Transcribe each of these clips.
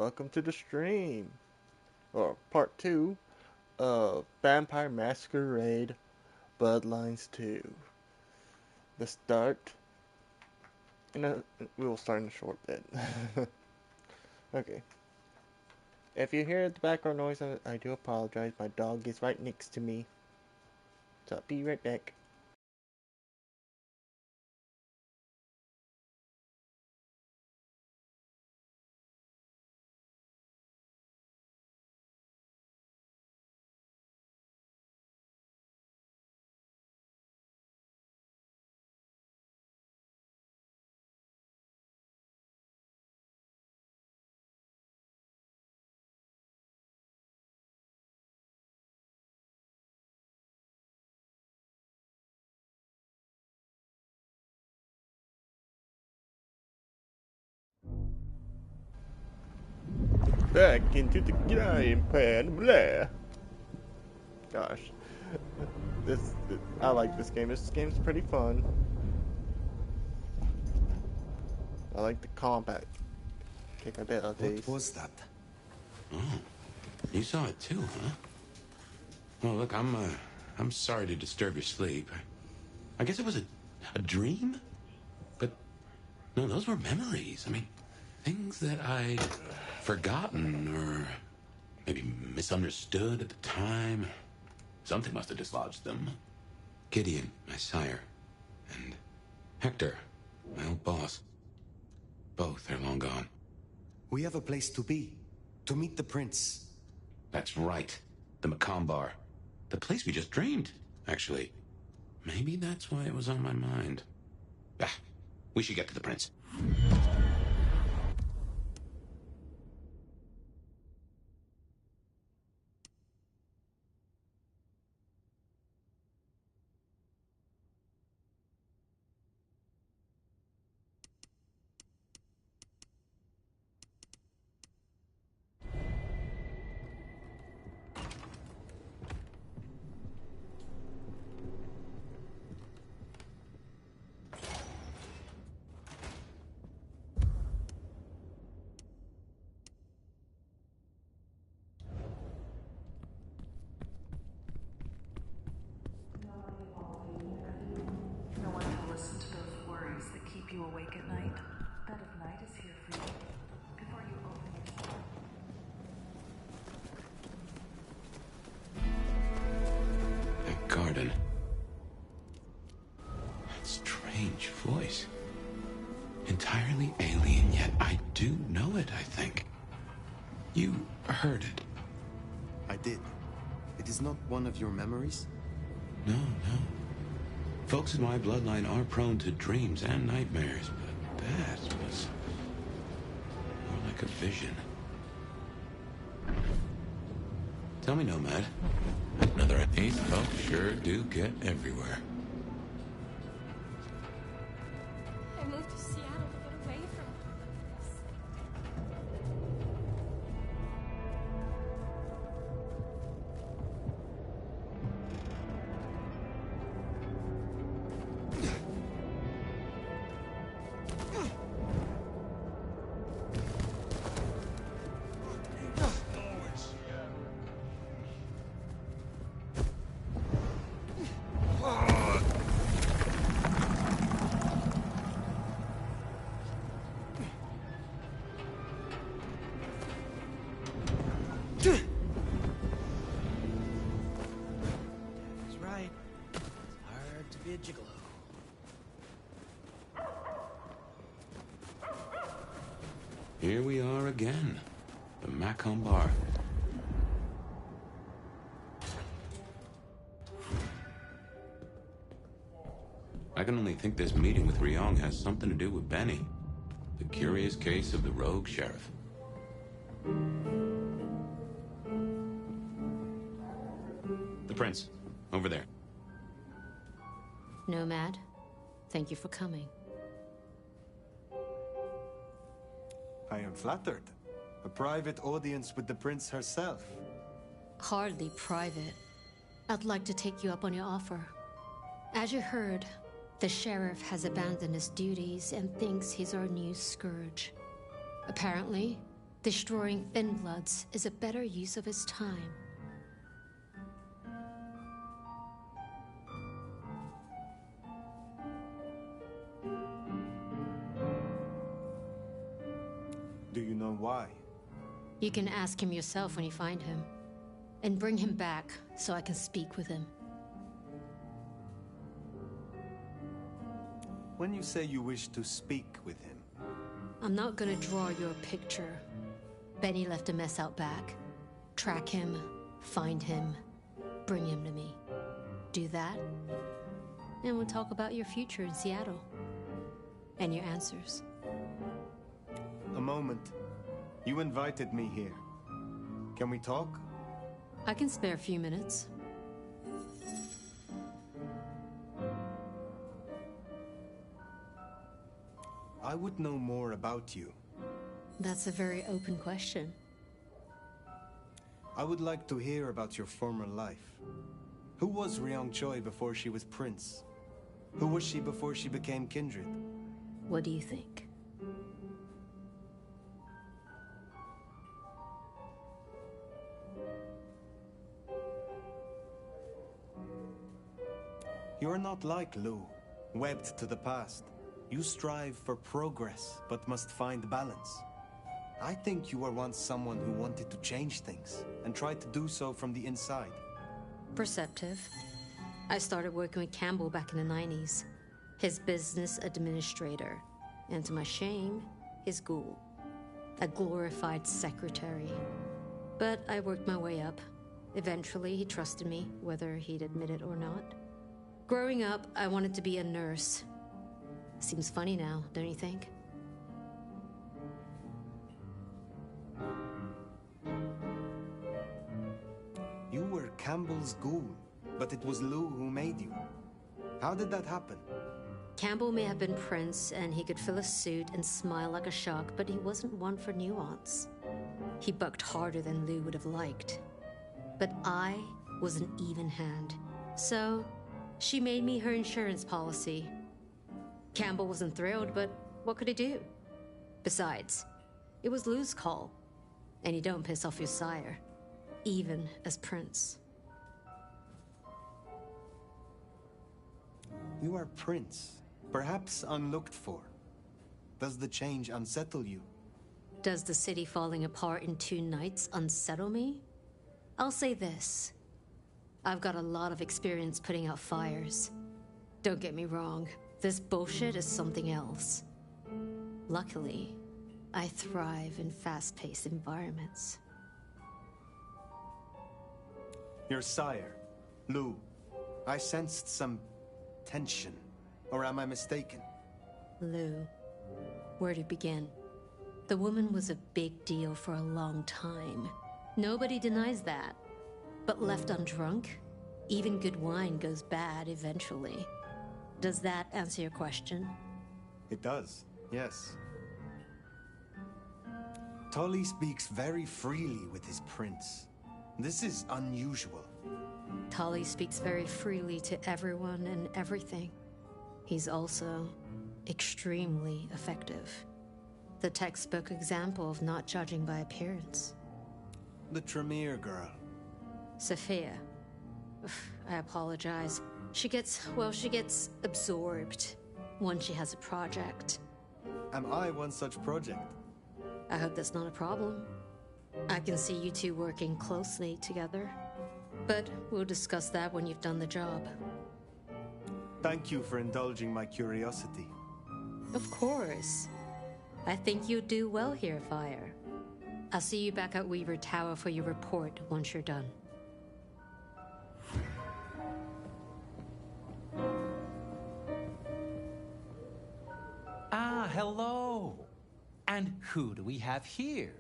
welcome to the stream, or part 2 of Vampire Masquerade Bloodlines 2. The start, we will start in a short bit. Okay. If you hear the background noise, I do apologize. My dog is right next to me. So I'll be right back. Back into the game pan, blah. Gosh, I like this game. This game's pretty fun. I like the combat capabilities. What was that? Oh, you saw it too, huh? Well, look, I'm sorry to disturb your sleep. I guess it was a dream? But, no, those were memories. I mean, things that I'd forgotten or maybe misunderstood at the time. Something must have dislodged them. Gideon, my sire, and Hector, my old boss. Both are long gone. We have a place to be. To meet the prince. That's right. The Macombar. The place we just dreamed, actually. Maybe that's why it was on my mind. Ah, we should get to the prince. No one to listen to those worries that keep you awake at night. Bed of Night is here for you. Before you open your That garden. That strange voice. Entirely alien, yet I do know it, I think. You heard it. I did. It is not one of your memories? No. Folks in my bloodline are prone to dreams and nightmares, but that was more like a vision. Tell me, Nomad. Another these folks sure do get everywhere. I moved to Seattle to get away from this. He's right. It's hard to be a gigolo. Here we are again. The Macombar. I can only think this meeting with Ryong has something to do with Benny. The curious case of the rogue sheriff. The prince. Over there. Nomad, thank you for coming. I am flattered. A private audience with the prince herself. Hardly private. I'd like to take you up on your offer. As you heard, the sheriff has abandoned his duties and thinks he's our new scourge. Apparently, Destroying Thin Bloods is a better use of his time. Do you know why? You can ask him yourself when you find him. And bring him back so I can speak with him. When you say you wish to speak with him, I'm not gonna draw you a picture. Benny left a mess out back. Track him, find him, bring him to me. Do that, and we'll talk about your future in Seattle. And your answers. a moment. You invited me here. Can we talk? I can spare a few minutes. I would know more about you. That's a very open question. I would like to hear about your former life. Who was Ryong Choi before she was prince? Who was she before she became kindred? What do you think? You are not like Lu, webbed to the past. You strive for progress, but must find balance. I think you were once someone who wanted to change things, and tried to do so from the inside. Perceptive. I started working with Campbell back in the 90s. His business administrator. And to my shame, his ghoul. A glorified secretary. But I worked my way up. Eventually, he trusted me, whether he'd admit it or not. Growing up, I wanted to be a nurse. Seems funny now, don't you think? You were Campbell's ghoul, but it was Lu who made you. How did that happen? Campbell may have been Prince, and he could fill a suit and smile like a shark, but he wasn't one for nuance. He bucked harder than Lou would have liked. But I was an even hand. So, she made me her insurance policy. Campbell wasn't thrilled, but what could he do? Besides, it was Lou's call. And you don't piss off your sire, even as Prince. You are Prince, perhaps unlooked for. Does the change unsettle you? Does the city falling apart in 2 nights unsettle me? I'll say this. I've got a lot of experience putting out fires. Don't get me wrong, this bullshit is something else. Luckily, I thrive in fast-paced environments. Your sire, Lu. I sensed some tension. Or am I mistaken? Lou, where to begin? The woman was a big deal for a long time. Nobody denies that. But left undrunk, even good wine goes bad eventually. Does that answer your question? It does, yes. Tully speaks very freely with his prince. This is unusual. Tully speaks very freely to everyone and everything. He's also extremely effective. The textbook example of not judging by appearance. The Tremere girl. Sophia. I apologize. She gets absorbed once she has a project. Am I one such project? I hope that's not a problem. I can see you two working closely together. But we'll discuss that when you've done the job. Thank you for indulging my curiosity. Of course. I think you'll do well here, Fire. I'll see you back at Weaver Tower for your report once you're done. Ah, hello. And who do we have here?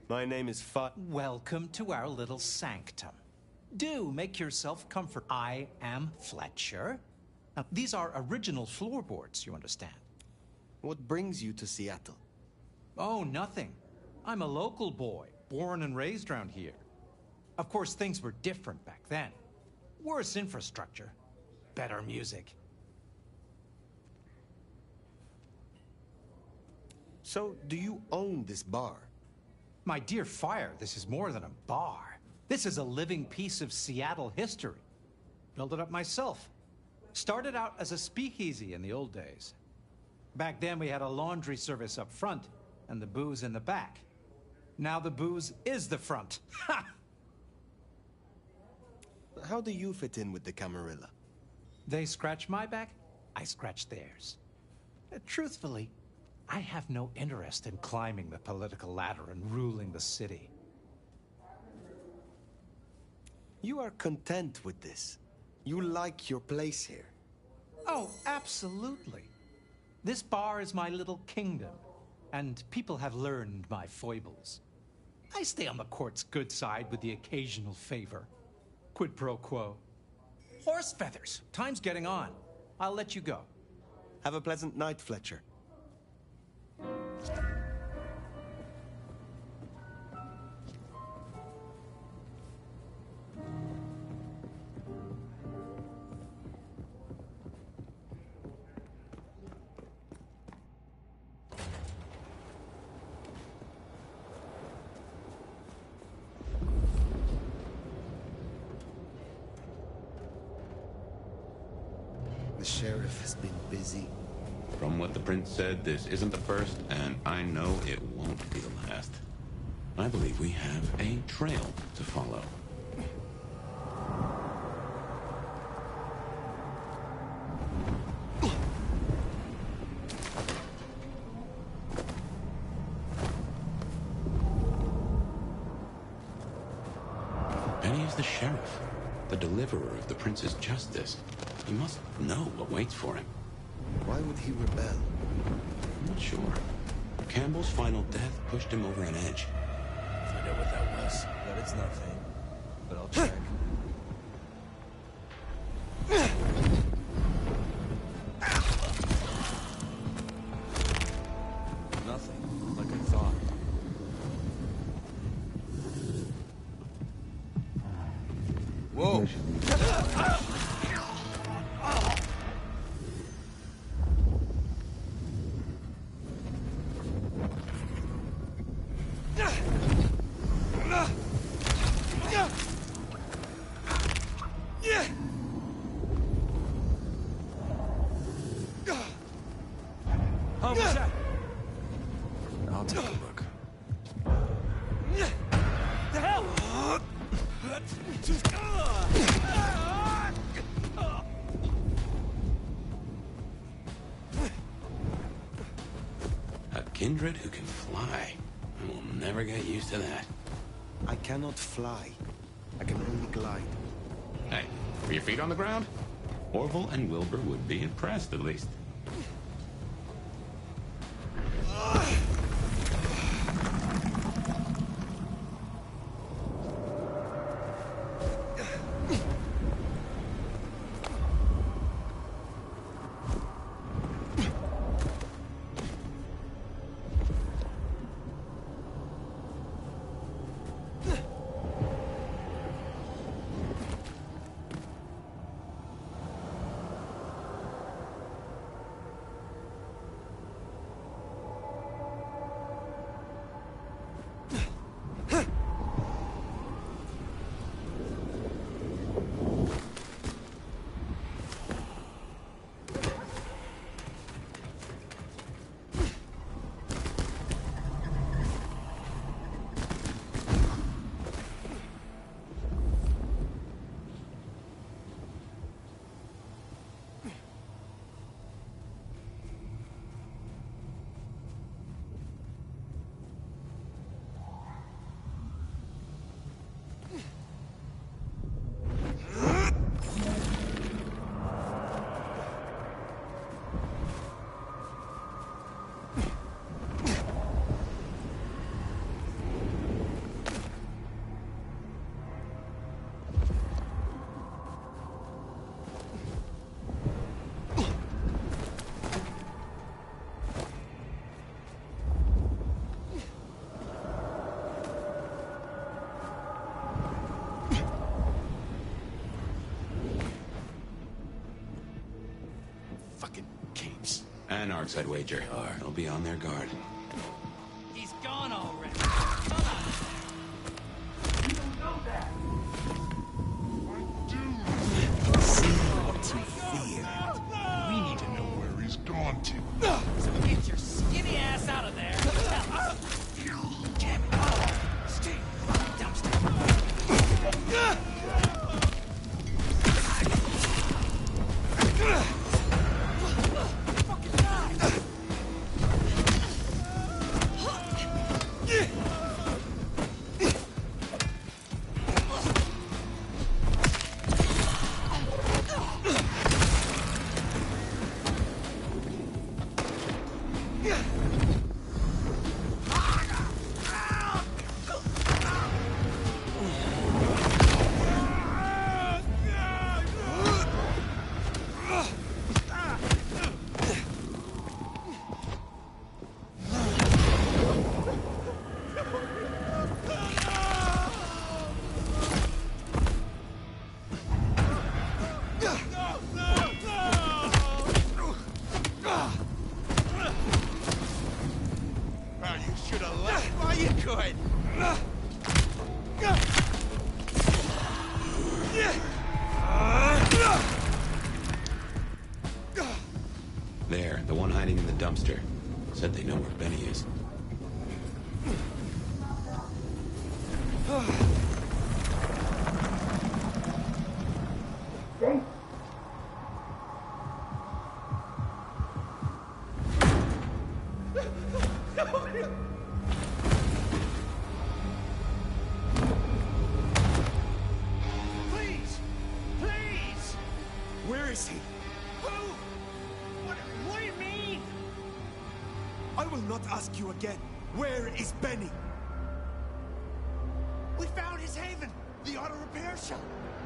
My name is Welcome to our little sanctum. Do make yourself comfortable. I am Fletcher. Now, these are original floorboards, you understand. What brings you to Seattle? Oh, nothing. I'm a local boy, born and raised around here. Of course, things were different back then. Worse infrastructure, better music. So, do you own this bar? My dear Fire, this is more than a bar. This is a living piece of Seattle history. Built it up myself. Started out as a speakeasy in the old days. Back then we had a laundry service up front and the booze in the back. Now the booze is the front. Ha! How do you fit in with the Camarilla? They scratch my back, I scratch theirs. Truthfully, I have no interest in climbing the political ladder and ruling the city. You are content with this. You like your place here. Oh, absolutely. This bar is my little kingdom, and people have learned my foibles. I stay on the court's good side with the occasional favor. Quid pro quo. Horse feathers. Time's getting on. I'll let you go. Have a pleasant night, Fletcher. The sheriff has been busy. From what the prince said, this isn't the first, and I know it won't be the last. I believe we have a trail to follow. Penny is the sheriff, the deliverer of the prince's justice. He must know what waits for him. Why would he rebel? I'm not sure. Campbell's final death pushed him over an edge. Find out what that was. But it's nothing. But I'll check. Nothing. Like I thought. Whoa! How was that? I'll take a look. The hell? A kindred who can fly. I will never get used to that. I cannot fly. I can only glide. Hey, were your feet on the ground? Orville and Wilbur would be impressed, at least. Anarchs, I'd wager. They'll be on their guard. He's gone already. Come on. Should have left while you could. There, the one hiding in the dumpster. Said they know where Benny is. Please! Please! Where is he? Who? What do you mean? I will not ask you again. Where is Benny? We found his haven, the auto repair shop.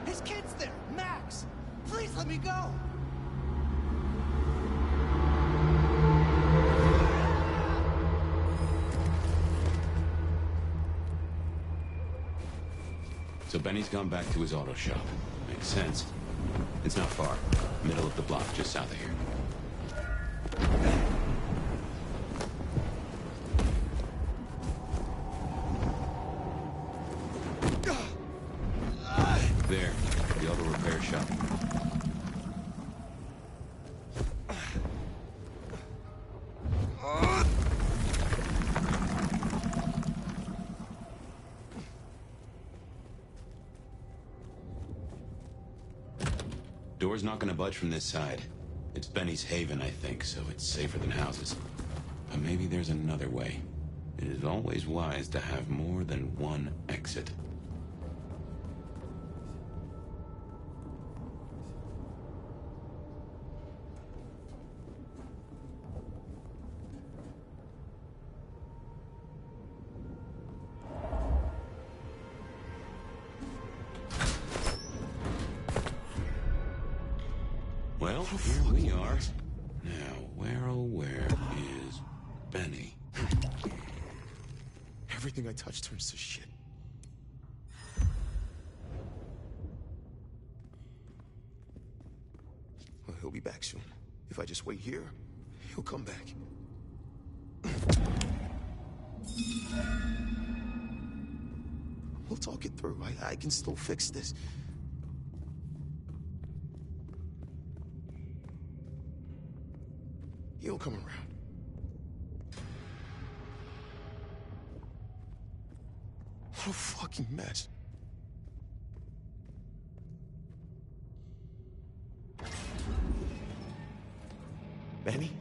His kid's there, Max. Please let me go. So Benny's gone back to his auto shop. Makes sense. It's not far. Middle of the block, just south of here. There, the auto repair shop. Door's not gonna budge from this side. It's Benny's haven, I think, so it's safer than houses. But maybe there's another way. It is always wise to have more than one exit. Well, here we are. Now, where oh where is Benny? Everything I touch turns to shit. Well, he'll be back soon. If I just wait here, he'll come back. We'll talk it through. I can still fix this. He'll come around. What a fucking mess. Benny?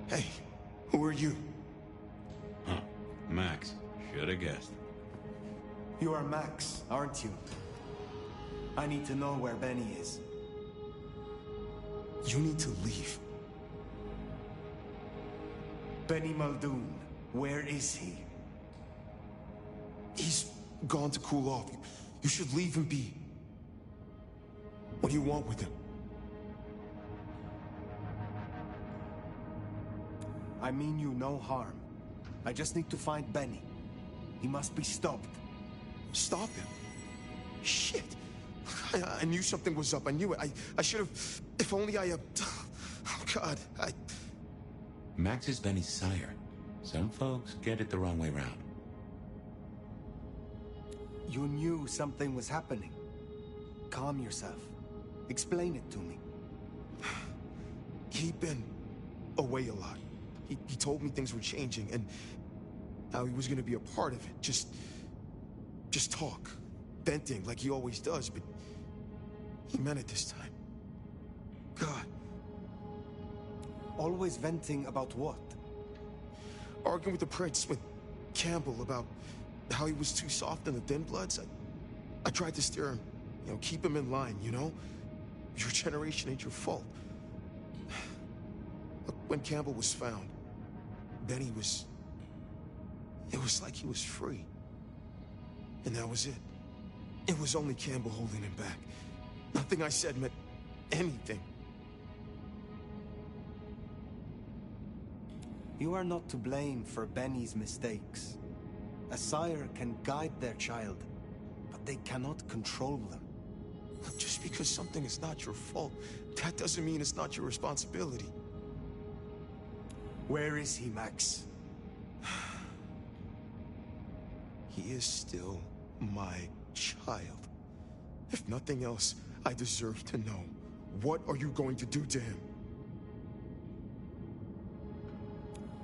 Hey, who are you? Huh. Max. Shoulda guessed. You are Max, aren't you? I need to know where Benny is. You need to leave. Benny Muldoon, where is he? He's gone to cool off. You should leave him be. What do you want with him? I mean you no harm. I just need to find Benny. He must be stopped. Stop him? Shit. I knew something was up. I knew it. I should have... If only I... Oh, God. Max is Benny's sire. Some folks get it the wrong way round. You knew something was happening. Calm yourself. Explain it to me. He'd been away a lot. He told me things were changing and how he was going to be a part of it. Just talk. Venting like he always does, but he meant it this time. God. Always venting about what? Arguing with the prince, with Campbell, about how he was too soft on the thin bloods. I tried to steer him, keep him in line, Your generation ain't your fault. Look, when Campbell was found, Benny was... It was like he was free. And that was it. It was only Campbell holding him back. Nothing I said meant anything. You are not to blame for Benny's mistakes. A sire can guide their child, but they cannot control them. Look, just because something is not your fault, that doesn't mean it's not your responsibility. Where is he, Max? He is still my child. If nothing else, I deserve to know. What are you going to do to him?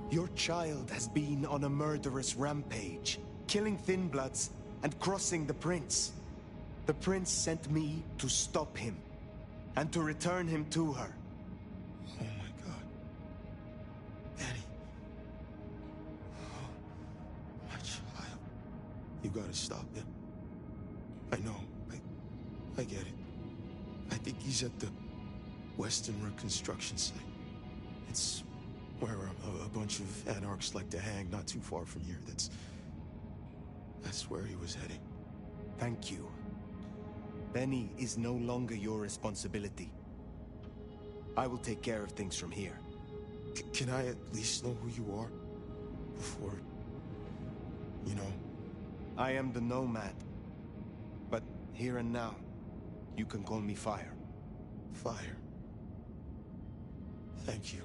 Your child has been on a murderous rampage, killing Thin Bloods and crossing the Prince. The Prince sent me to stop him and to return him to her. Oh my God. Benny. Oh, my child. You gotta stop him. I know. I get it. I think he's at the Western Reconstruction site. It's where a bunch of anarchs like to hang not too far from here. That's where he was heading. Thank you. Benny is no longer your responsibility. I will take care of things from here. Can I at least know who you are? Before... you know? I am the Nomad. But here and now, you can call me Fire. Fire. Thank you.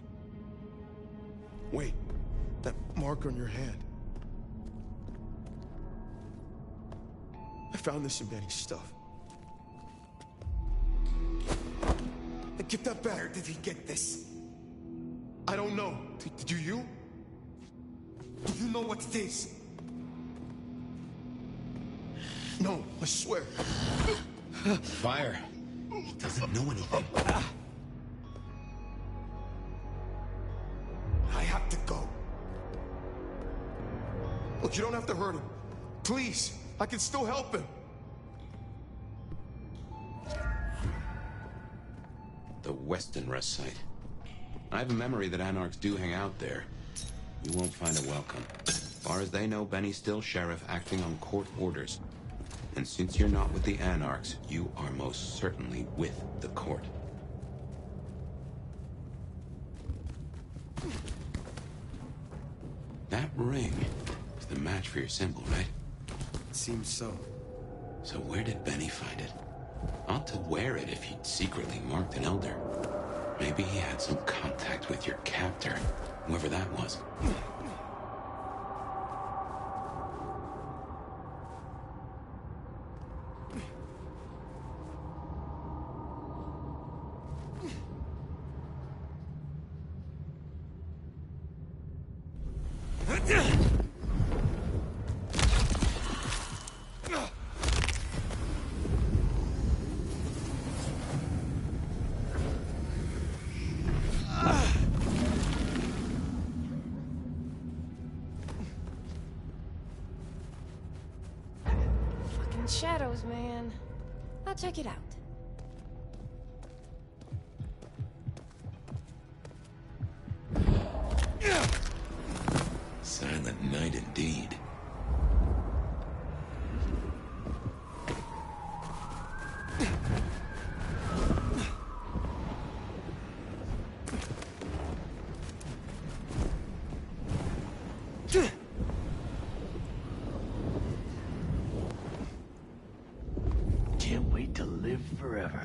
Wait, that mark on your hand. I found this in Benny's stuff. Get that back. Where did he get this? I don't know. Do you? Do you know what it is? No, I swear. Fire. He doesn't know anything. I have to go. Look, you don't have to hurt him. Please, I can still help him. The Western Rest site. I have a memory that anarchs do hang out there. You won't find it welcome. As far as they know, Benny's still sheriff acting on court orders. And since you're not with the anarchs, you are most certainly with the court. That ring is the match for your symbol, right? It seems so. So where did Benny find it? Ought to wear it if he'd secretly marked an elder. Maybe he had some contact with your captor, whoever that was. Shadows, man. I'll check it out. Silent night indeed.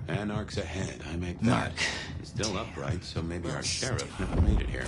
Anarchs ahead, I make that. Mark. He's still upright, so maybe our sheriff never made it here.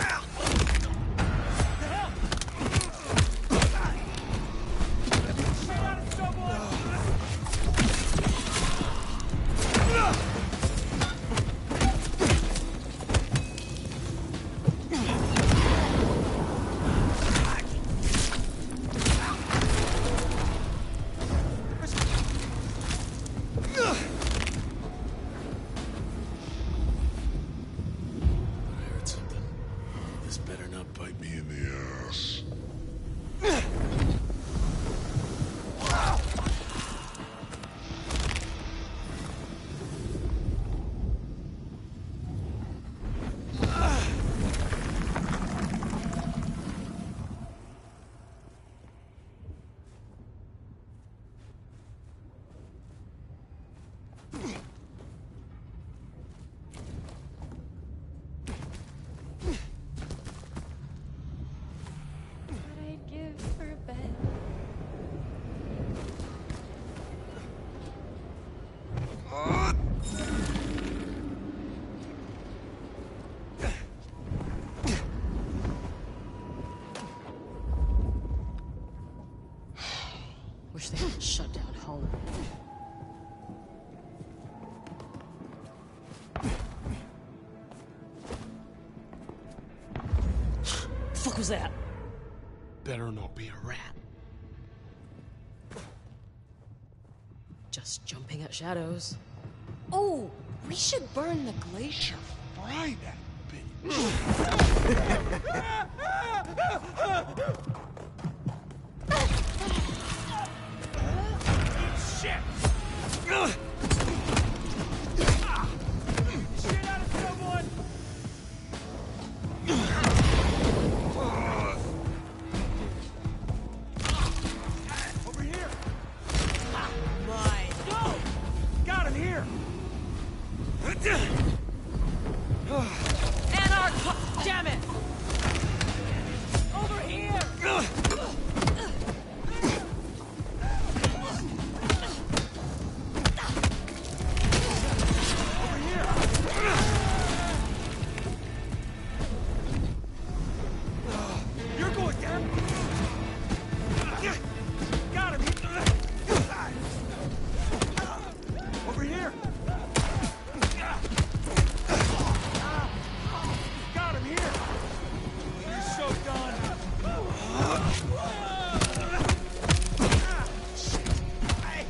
home. The fuck was that? Better not be a rat. Just jumping at shadows. Oh, we should burn the glacier. Fry that bitch. Shit! Shit out of someone! Over here! My. Go! Got him here! Anarch! Damn it! Over here! Over here! You're going down! Got him! Over here! Got him here! You're so done! Hey!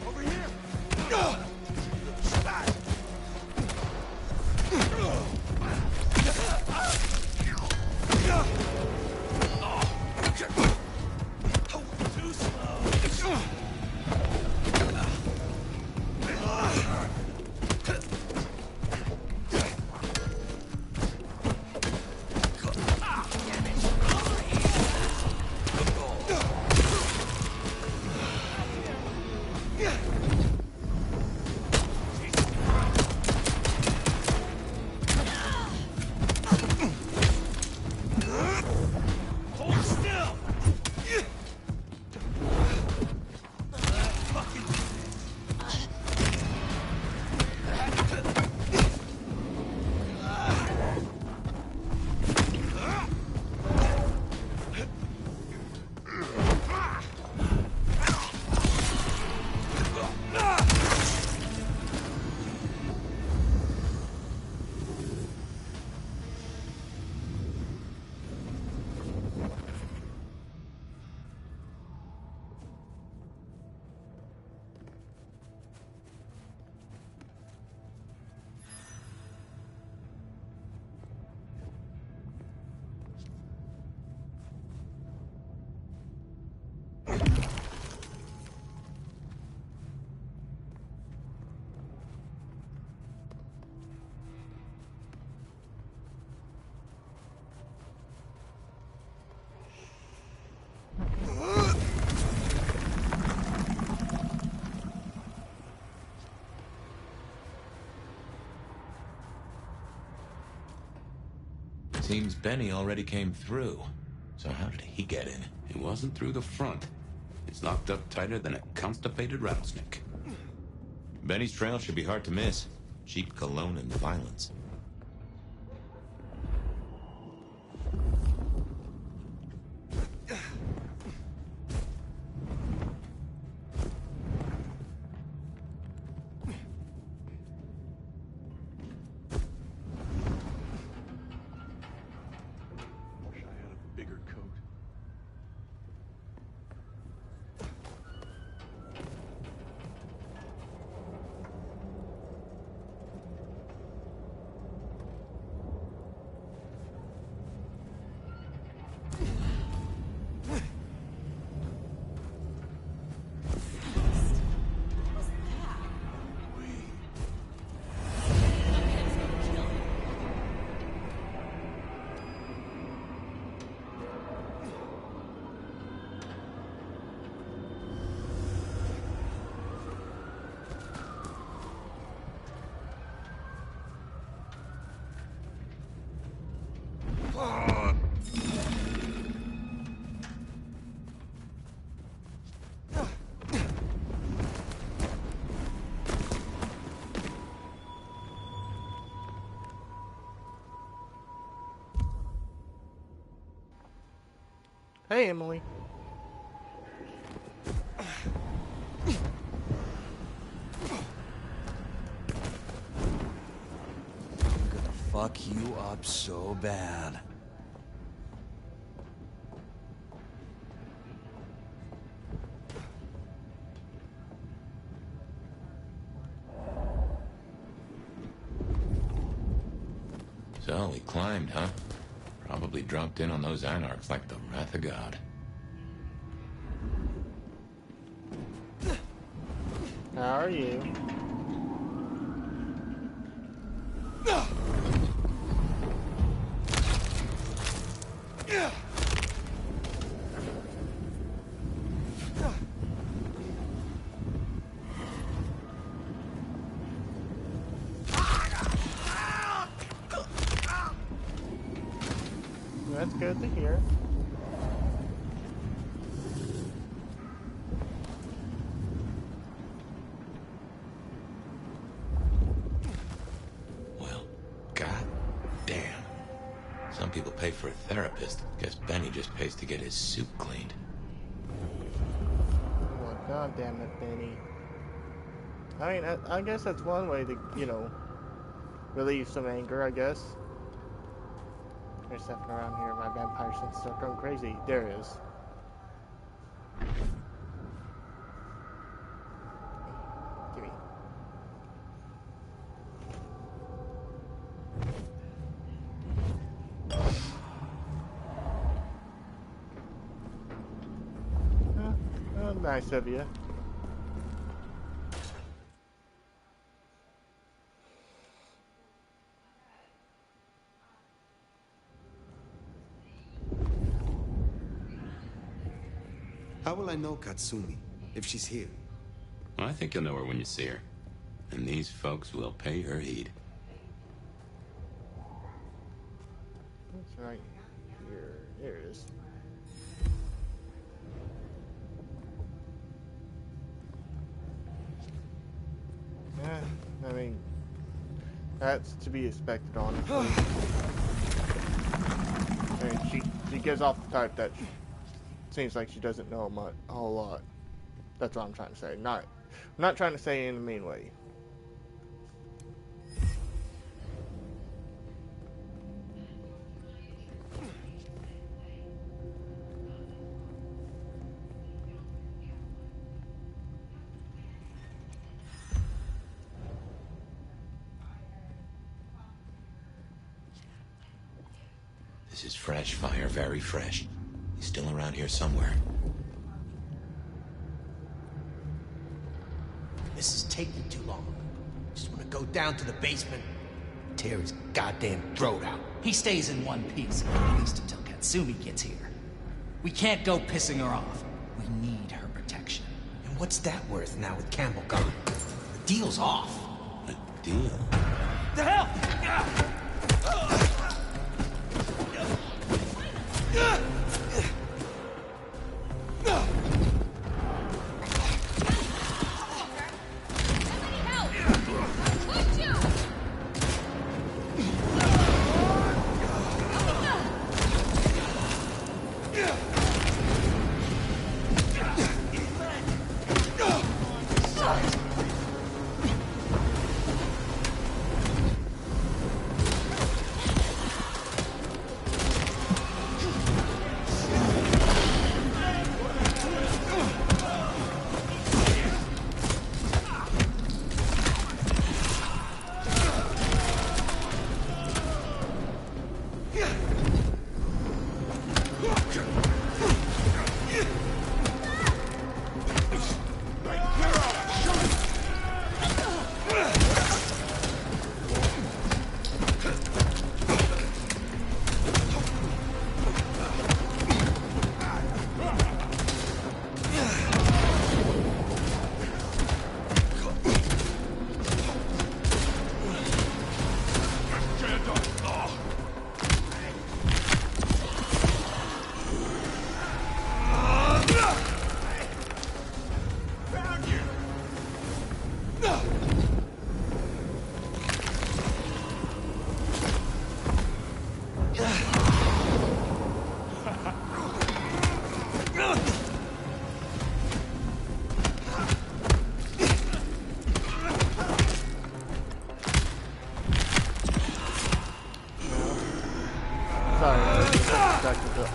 Over here! Too slow! Hold still! Seems Benny already came through. So how did he get in? It wasn't through the front. It's locked up tighter than a constipated rattlesnake. Benny's trail should be hard to miss. Cheap cologne and violence. Wish I had a bigger coat. Hey, Emily. fuck you up so bad. So we climbed, huh? Probably dropped in on those anarchs like the wrath of God. How are you? That's good to hear. Well, god damn. Some people pay for a therapist. Guess Benny just pays to get his suit cleaned. Well, god damn it, Benny. I mean, I guess that's one way to, you know, relieve some anger, I guess. There's something around here. My vampire sense start going crazy. There it is. Gimme. Oh, nice of you. How will I know Katsumi if she's here? Well, I think you'll know her when you see her. And these folks will pay her heed. It's right here. There it is. Yeah, I mean, that's to be expected, honestly. I mean, she gives off the type that seems like she doesn't know a whole lot. That's what I'm trying to say. I'm not trying to say it in a mean way. This is fresh fire, very fresh. He's still around here somewhere. This is taking too long. Just want to go down to the basement, tear his goddamn throat out. He stays in one piece, at least until Katsumi gets here. We can't go pissing her off. We need her protection. And what's that worth now with Campbell gone? The deal's off. A deal? The hell?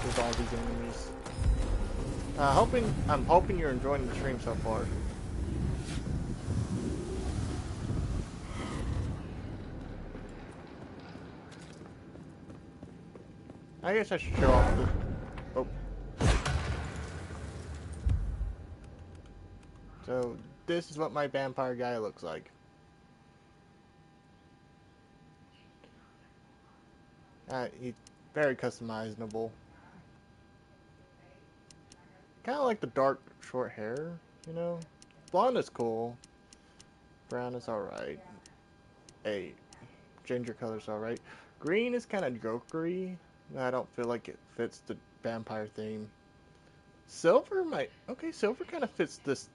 with all these enemies. I'm hoping you're enjoying the stream so far. I guess I should show off the... Oh. So, this is what my vampire guy looks like. He's very customizable. Kind of like the dark, short hair, you know? Blonde is cool. Brown is alright. Hey, ginger color's alright. Green is kind of jokery. I don't feel like it fits the vampire theme. Silver might... Okay, silver kind of fits this,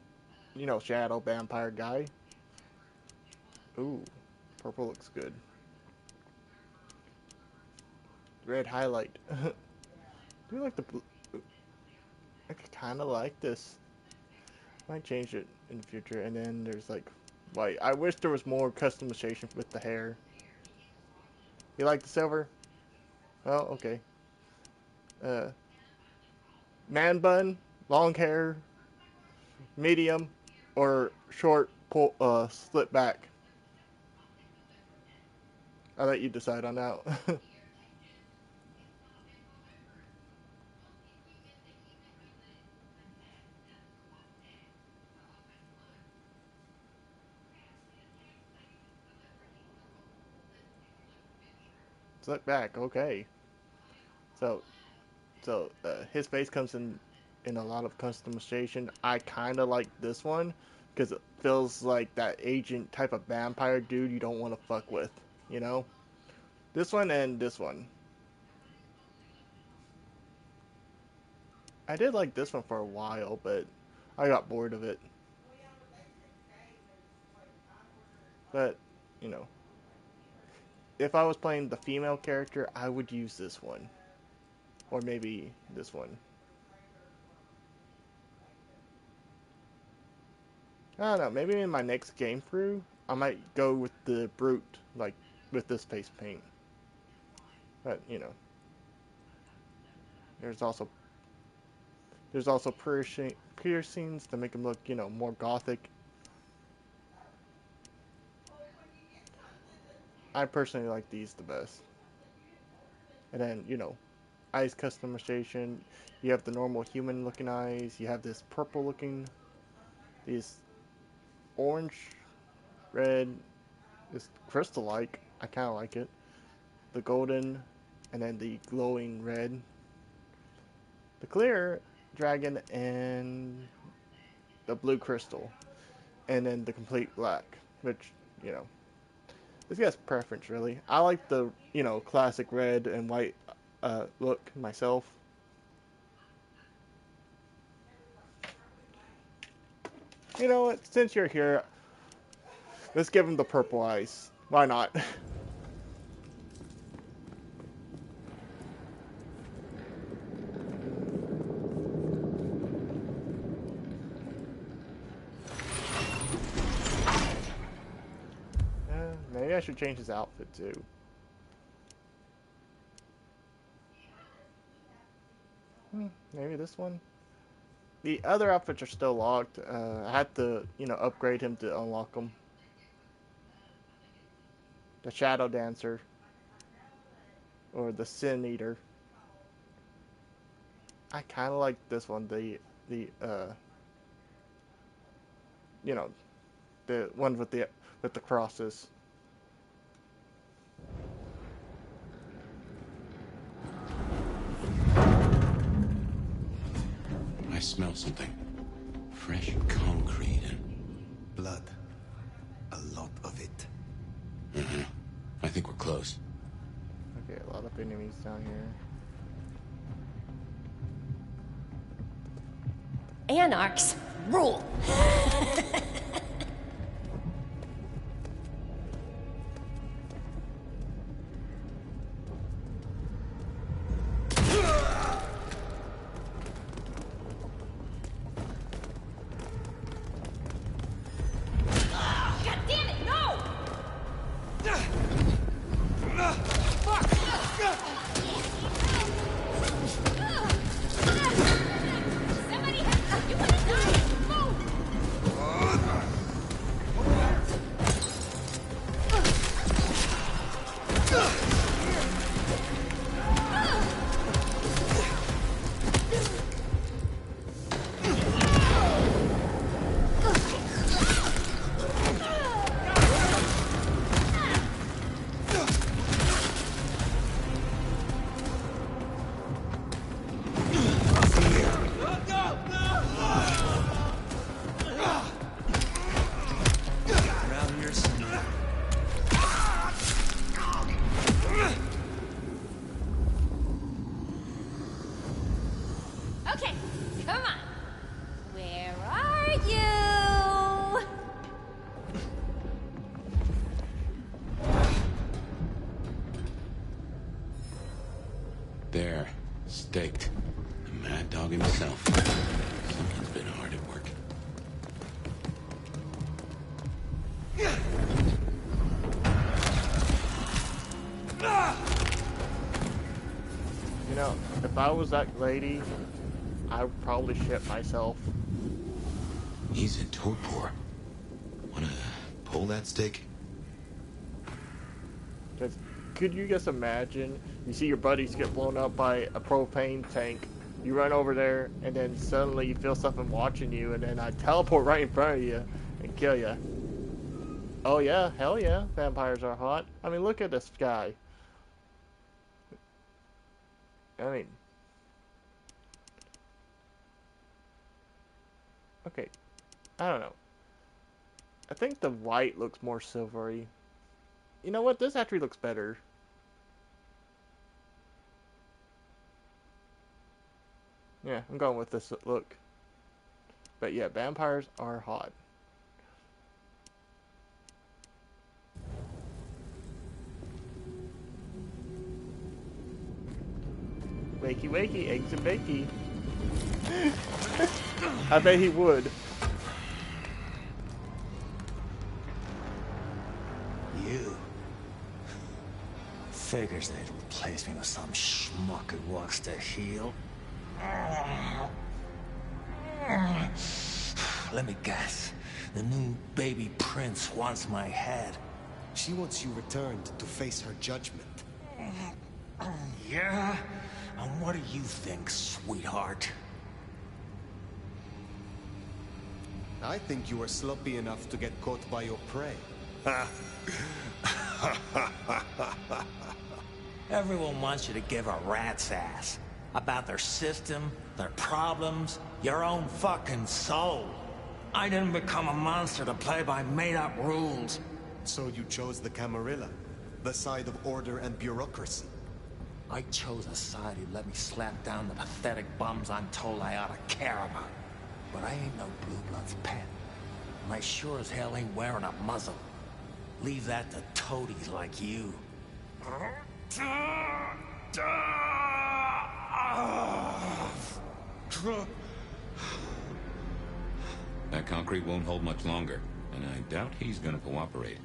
you know, shadow vampire guy. Ooh, purple looks good. Red highlight. Do you like the blue? I kind of like this. Might change it in the future. And then there's like white. I wish there was more customization with the hair. You like the silver? Oh, okay. Man bun, long hair, medium, or short, split back. I'll let you decide on that. Split back, okay. So his face comes in a lot of customization. I kind of like this one because it feels like that agent type of vampire dude you don't want to fuck with, you know? This one and this one. I did like this one for a while, but I got bored of it. But, you know, if I was playing the female character, I would use this one. Or maybe this one. I don't know, maybe in my next game through, I might go with the brute, like, with this face paint. But, you know. There's also piercings to make them look, you know, more gothic. I personally like these the best. And then, you know, eyes customization. You have the normal human looking eyes. You have this purple looking, these orange, red, this crystal-like. I kind of like it. The golden, and then the glowing red. The clear dragon and the blue crystal. And then the complete black, which, you know, it's guy's preference really. I like the, you know, classic red and white look myself. You know what? Since you're here, let's give him the purple eyes. Why not? Maybe I should change his outfit too. Maybe this one. The other outfits are still locked. I had to, you know, upgrade him to unlock them. The Shadow Dancer. Or the Sin Eater. I kind of like this one. You know, the one with the crosses. I smell something. Fresh concrete and... blood. A lot of it. Mm-hmm. I think we're close. Okay, a lot of enemies down here. Anarchs rule. Okay, come on. Where are you? There, staked. The mad dog himself. Someone's been hard at work. You know, if I was that lady, I would probably shit myself. He's in torpor. Wanna pull that stick? 'Cause could you just imagine, you see your buddies get blown up by a propane tank, you run over there, and then suddenly you feel something watching you, and then I teleport right in front of you and kill you. Oh yeah, hell yeah, vampires are hot. I mean, look at this guy. I mean... Okay, I don't know. I think the white looks more silvery. You know what? This actually looks better. Yeah, I'm going with this look. But yeah, vampires are hot. Wakey wakey, eggs and bakey. I bet he would. You figures they'd replace me with some schmuck who wants to heal. Let me guess. The new baby prince wants my head. She wants you returned to face her judgment. Yeah? And what do you think, sweetheart? I think you are sloppy enough to get caught by your prey. Everyone wants you to give a rat's ass about their system, their problems, your own fucking soul. I didn't become a monster to play by made-up rules. So you chose the Camarilla, the side of order and bureaucracy. I chose a side who let me slap down the pathetic bums I'm told I ought to care about. But I ain't no Blue Blood's pet. And I sure as hell ain't wearing a muzzle. Leave that to toadies like you. That concrete won't hold much longer, and I doubt he's gonna cooperate.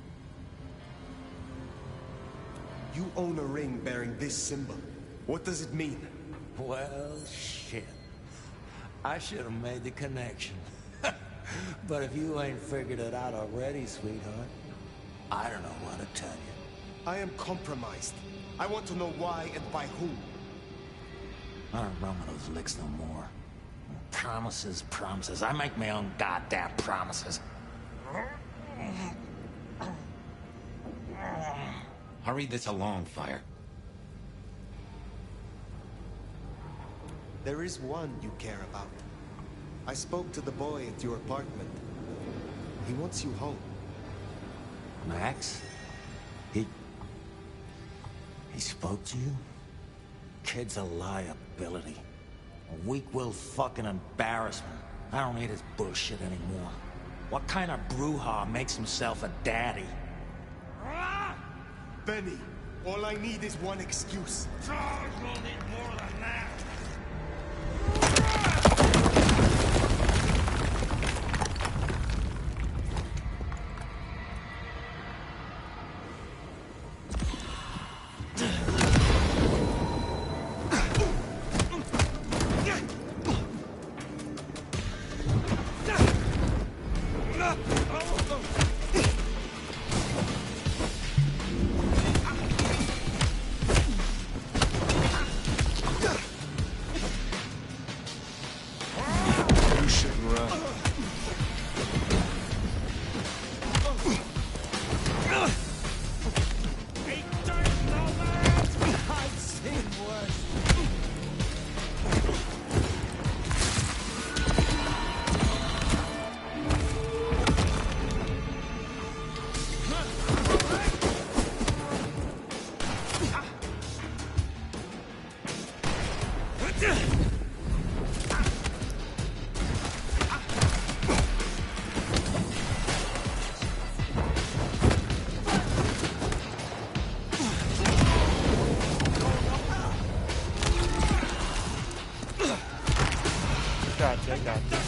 You own a ring bearing this symbol. What does it mean? Well, shit. I should have made the connection. But if you ain't figured it out already, sweetheart, I don't know what to tell you. I am compromised. I want to know why and by whom. I don't remember those licks no more. Promises, promises. I make my own goddamn promises. Hurry this along, Fire. There is one you care about. I spoke to the boy at your apartment. He wants you home. Max? He spoke to you? Kid's a liability. A weak-willed fucking embarrassment. I don't need his bullshit anymore. What kind of brouhaha makes himself a daddy? Benny, all I need is one excuse. Charles will need more than that. Gotcha, gotcha.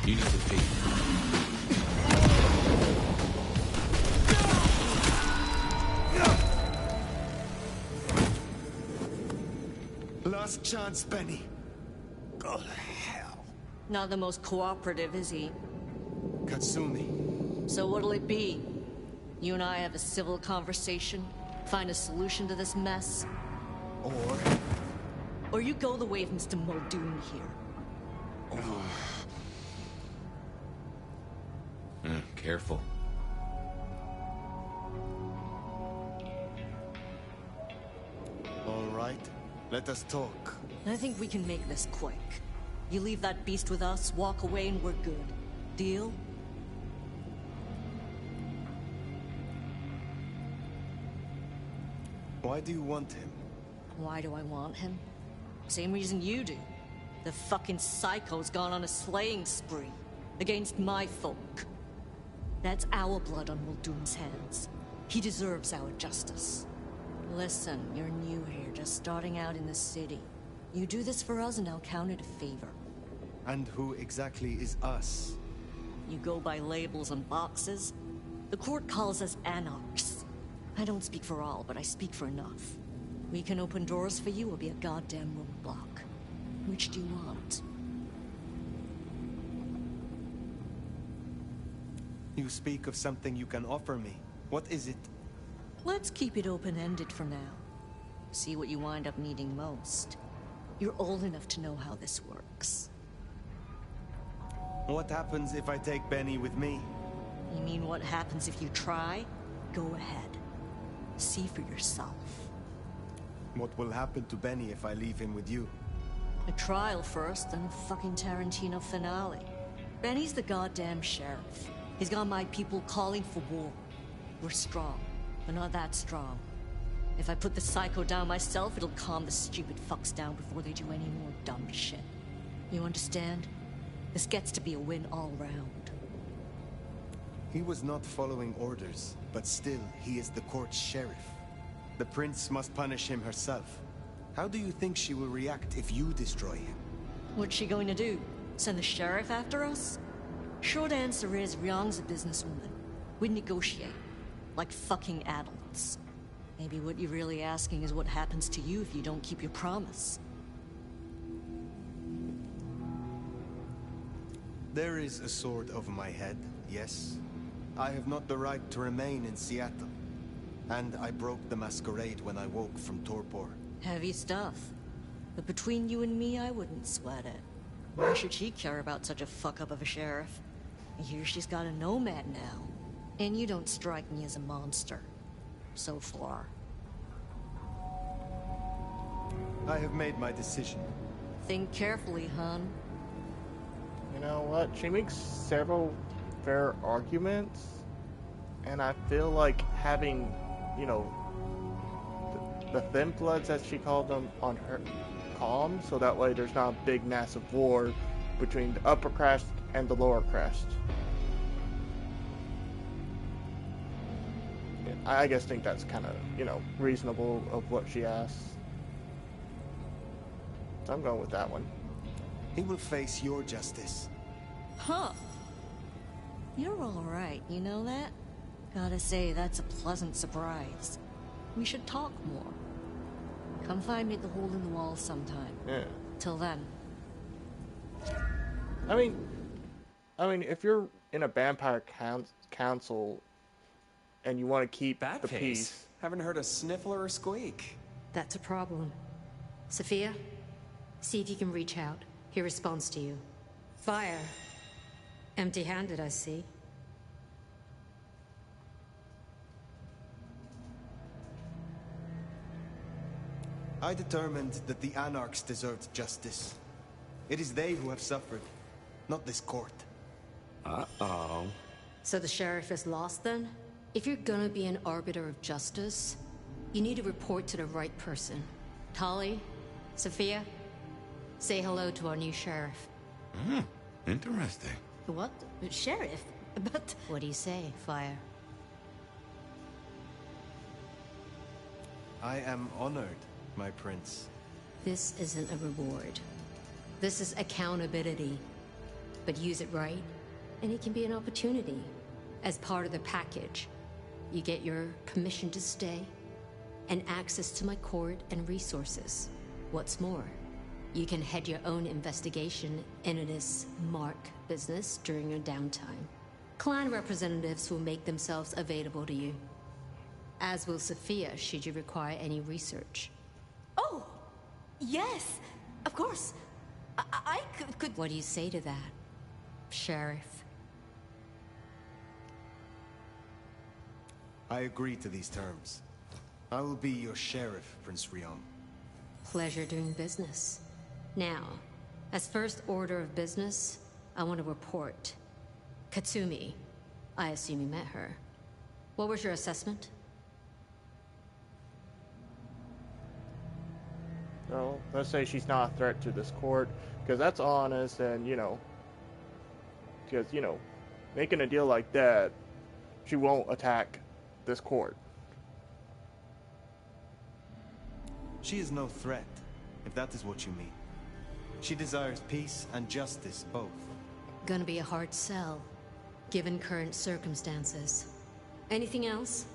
You need to pay. Last chance, Benny. Go to hell. Not the most cooperative, is he? Katsumi. So what'll it be? You and I have a civil conversation? Find a solution to this mess? Or you go the way of Mr. Muldoon here. Careful. All right, let us talk. I think we can make this quick. You leave that beast with us, walk away, and we're good. Deal? Why do you want him? Why do I want him? Same reason you do. The fucking psycho's gone on a slaying spree against my folk. That's our blood on Muldoon's hands. He deserves our justice. Listen, you're new here, just starting out in the city. You do this for us and I'll count it a favor. And who exactly is us? You go by labels on boxes. The court calls us anarchs. I don't speak for all, but I speak for enough. We can open doors for you or be a goddamn roadblock. Which do you want? You speak of something you can offer me. What is it? Let's keep it open-ended for now. See what you wind up needing most. You're old enough to know how this works. What happens if I take Benny with me? You mean what happens if you try? Go ahead. See for yourself. What will happen to Benny if I leave him with you? A trial first, then a fucking Tarantino finale. Benny's the goddamn sheriff. He's got my people calling for war. We're strong, but not that strong. If I put the psycho down myself, it'll calm the stupid fucks down before they do any more dumb shit. You understand? This gets to be a win all round. He was not following orders, but still, he is the court's sheriff. The prince must punish him herself. How do you think she will react if you destroy him? What's she going to do? Send the sheriff after us? Short answer is, Ryong's a businesswoman. We'd negotiate. Like fucking adults. Maybe what you're really asking is what happens to you if you don't keep your promise. There is a sword over my head, yes. I have not the right to remain in Seattle. And I broke the Masquerade when I woke from torpor. Heavy stuff. But between you and me, I wouldn't sweat it. Why should she care about such a fuck-up of a sheriff? I hear she's got a nomad now. And you don't strike me as a monster. So far. I have made my decision. Think carefully, hon. You know what? She makes several fair arguments. And I feel like having, you know, the thin bloods, as she called them, on her calm, so that way there's not a big massive war between the upper crest and the lower crest. I guess think that's kind of, you know, reasonable of what she asks. So I'm going with that one. He will face your justice. Huh. You're alright, you know that? Gotta say, that's a pleasant surprise. We should talk more. Come find me at the hole in the wall sometime. Yeah. Till then. I mean, if you're in a vampire council and you want to keep the peace, haven't heard a sniffler or squeak. That's a problem. Sophia, see if you can reach out. He responds to you. Fire. Empty-handed, I see. I determined that the Anarchs deserved justice. It is they who have suffered, not this court. Uh-oh. So the sheriff is lost then? If you're gonna be an arbiter of justice, you need to report to the right person. Tali, Sophia, say hello to our new sheriff. Interesting. What? Sheriff? But... What do you say, Fire? I am honored, my prince. This isn't a reward. This is accountability. But use it right, and it can be an opportunity. As part of the package, you get your permission to stay, and access to my court and resources. What's more, you can head your own investigation into this Mark business during your downtime. Clan representatives will make themselves available to you. As will Sophia, should you require any research. Oh! Yes! Of course! I could... What do you say to that, Sheriff? I agree to these terms. I will be your sheriff, Prince Rion. Pleasure doing business. Now, as first order of business, I want to report. Katsumi, I assume you met her. What was your assessment? well, let's say she's not a threat to this court, because that's honest, and because making a deal like that, she won't attack this court. She is no threat, if that is what you mean. She desires peace and justice both. Gonna be a hard sell, given current circumstances. Anything else?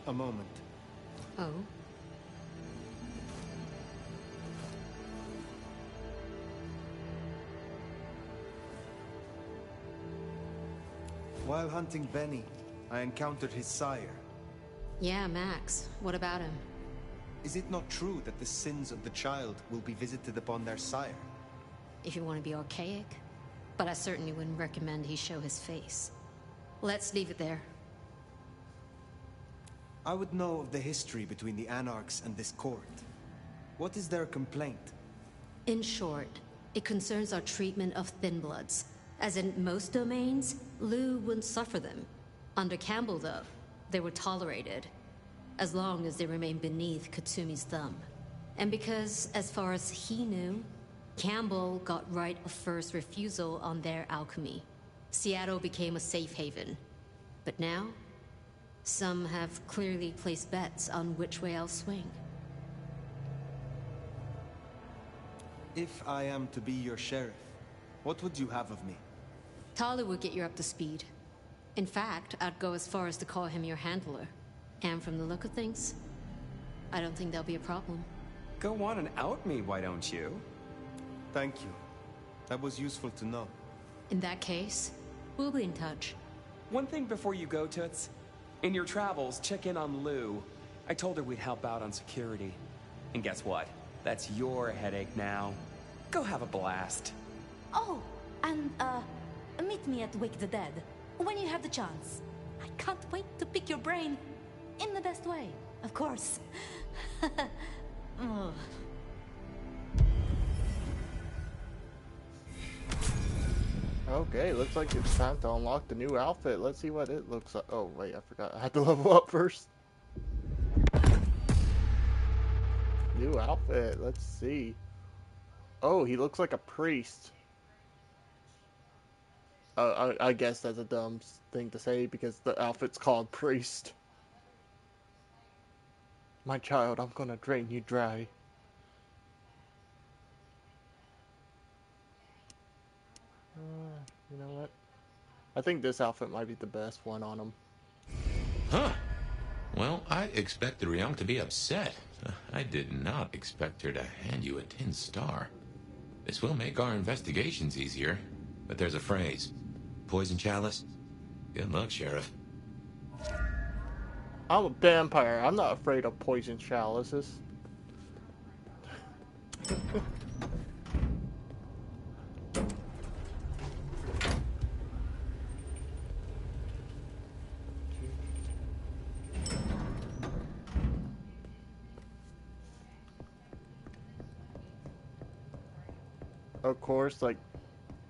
A moment. Oh? While hunting Benny, I encountered his sire. Yeah, Max. What about him? Is it not true that the sins of the child will be visited upon their sire? If you want to be archaic. But I certainly wouldn't recommend he show his face. Let's leave it there. I would know of the history between the Anarchs and this court. What is their complaint? In short, it concerns our treatment of thin bloods. As in most domains, Lou wouldn't suffer them. Under Campbell, though, they were tolerated, as long as they remained beneath Katsumi's thumb. And because, as far as he knew, Campbell got right of first refusal on their alchemy. Seattle became a safe haven. But now, some have clearly placed bets on which way I'll swing. If I am to be your sheriff, what would you have of me? Tali would get you up to speed. In fact, I'd go as far as to call him your handler. And from the look of things, I don't think that'll be a problem. Go on and out me, why don't you? Thank you. That was useful to know. In that case, we'll be in touch. One thing before you go, Toots. In your travels, check in on Lou. I told her we'd help out on security. And guess what? That's your headache now. Go have a blast. Oh, and, meet me at Wake the Dead, when you have the chance. I can't wait to pick your brain, in the best way, of course. Oh. Okay, looks like it's time to unlock the new outfit. Let's see what it looks like. Oh, wait, I forgot. I had to level up first. New outfit, let's see. Oh, he looks like a priest. I guess that's a dumb thing to say because the outfit's called priest. My child, I'm gonna drain you dry. You know what? I think this outfit might be the best one on him. Huh. Well, I expected Ryong to be upset. I did not expect her to hand you a tin star. This will make our investigations easier, but there's a phrase. Poison chalice? Good luck, Sheriff. I'm a vampire. I'm not afraid of poison chalices. Of course, like,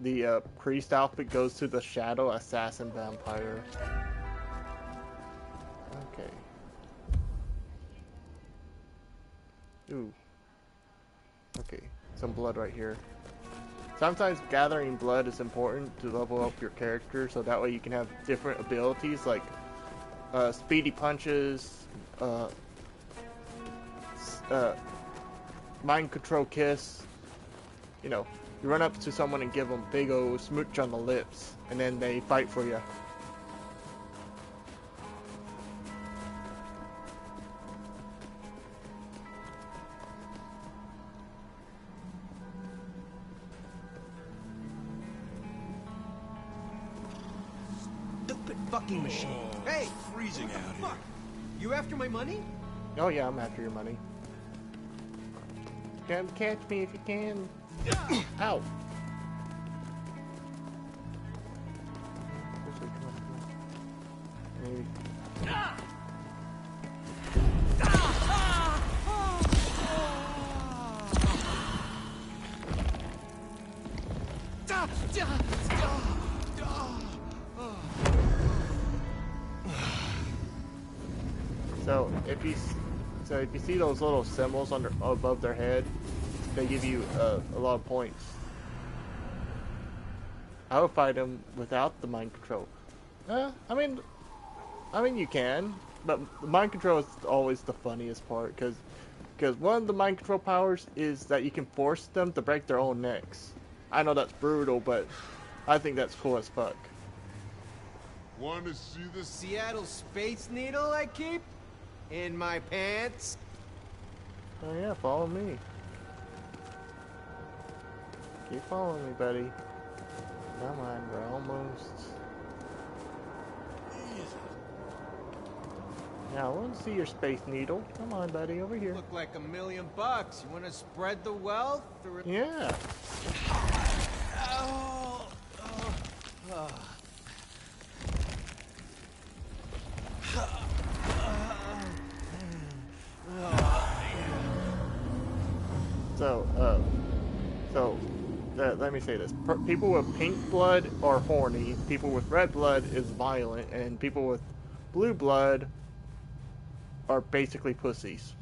the priest outfit goes to the shadow assassin vampire. Okay. Ooh. Okay, some blood right here. Sometimes gathering blood is important to level up your character, so that way you can have different abilities, like speedy punches, mind control kiss. You know, you run up to someone and give them big old smooch on the lips, and then they fight for you. Stupid fucking machine. Hey! Freezing out here. Fuck! You after my money? Oh yeah, I'm after your money. Come catch me if you can. Ow! Maybe. So if you see those little symbols under above their head, they give you a lot of points. I would fight them without the mind control. I mean you can, but the mind control is always the funniest part, because one of the mind control powers is that you can force them to break their own necks. I know that's brutal, but I think that's cool as fuck. Want to see the Seattle Space Needle I keep in my pants? Oh yeah, follow me. Keep following me, buddy. Come on, we're almost. Yeah, I want to see your space needle. Come on, buddy, over here. Look like $1 million. You want to spread the wealth? Or... Yeah. Let me say this. People with pink blood are horny, people with red blood is violent, and people with blue blood are basically pussies.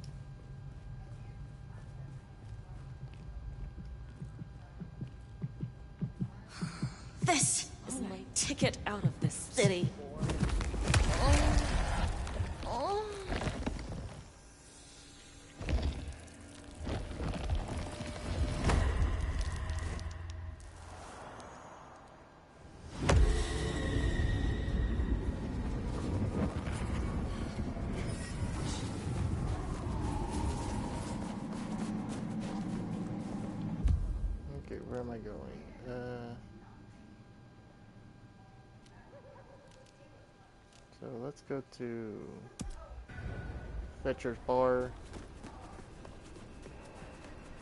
This is my ticket out of this city. Okay, where am I going? So let's go to Fetcher's bar.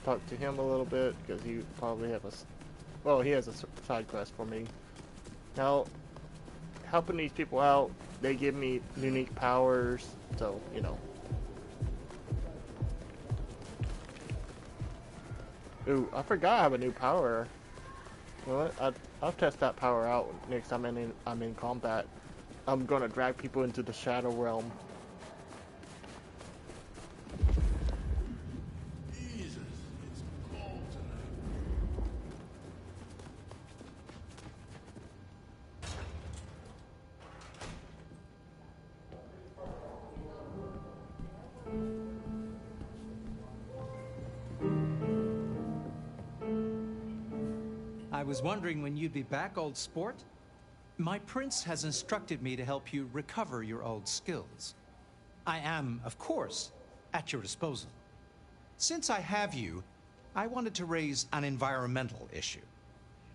Talk to him a little bit, because he probably have he has a side quest for me. Now, helping these people out, they give me unique powers, so, you know. Ooh, I forgot I have a new power. You know what? I'll test that power out next time I'm in combat. I'm gonna drag people into the Shadow Realm. Jesus, it's cold tonight. I was wondering when you'd be back, old sport. My prince has instructed me to help you recover your old skills. I am, of course, at your disposal. Since I have you, I wanted to raise an environmental issue.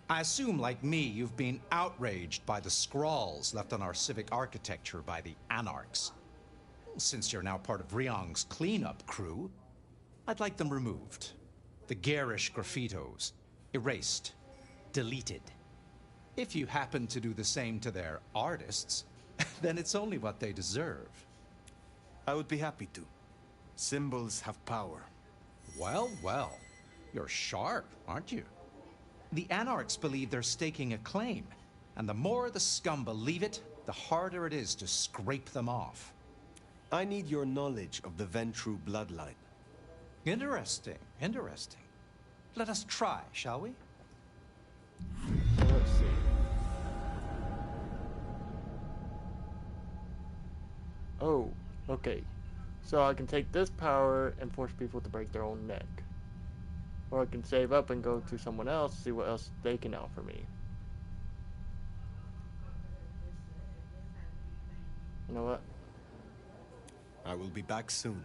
I assume, like me, you've been outraged by the scrawls left on our civic architecture by the Anarchs. Since you're now part of Ryong's cleanup crew, I'd like them removed. The garish graffitos erased, deleted. If you happen to do the same to their artists, then it's only what they deserve. I would be happy to. Symbols have power. Well, well. You're sharp, aren't you? The Anarchs believe they're staking a claim, and the more the scum believe it, the harder it is to scrape them off. I need your knowledge of the Ventru bloodline. Interesting, interesting. Let us try, shall we? Let's see. Oh, okay. So I can take this power and force people to break their own neck. Or I can save up and go to someone else to see what else they can offer me. You know what? I will be back soon.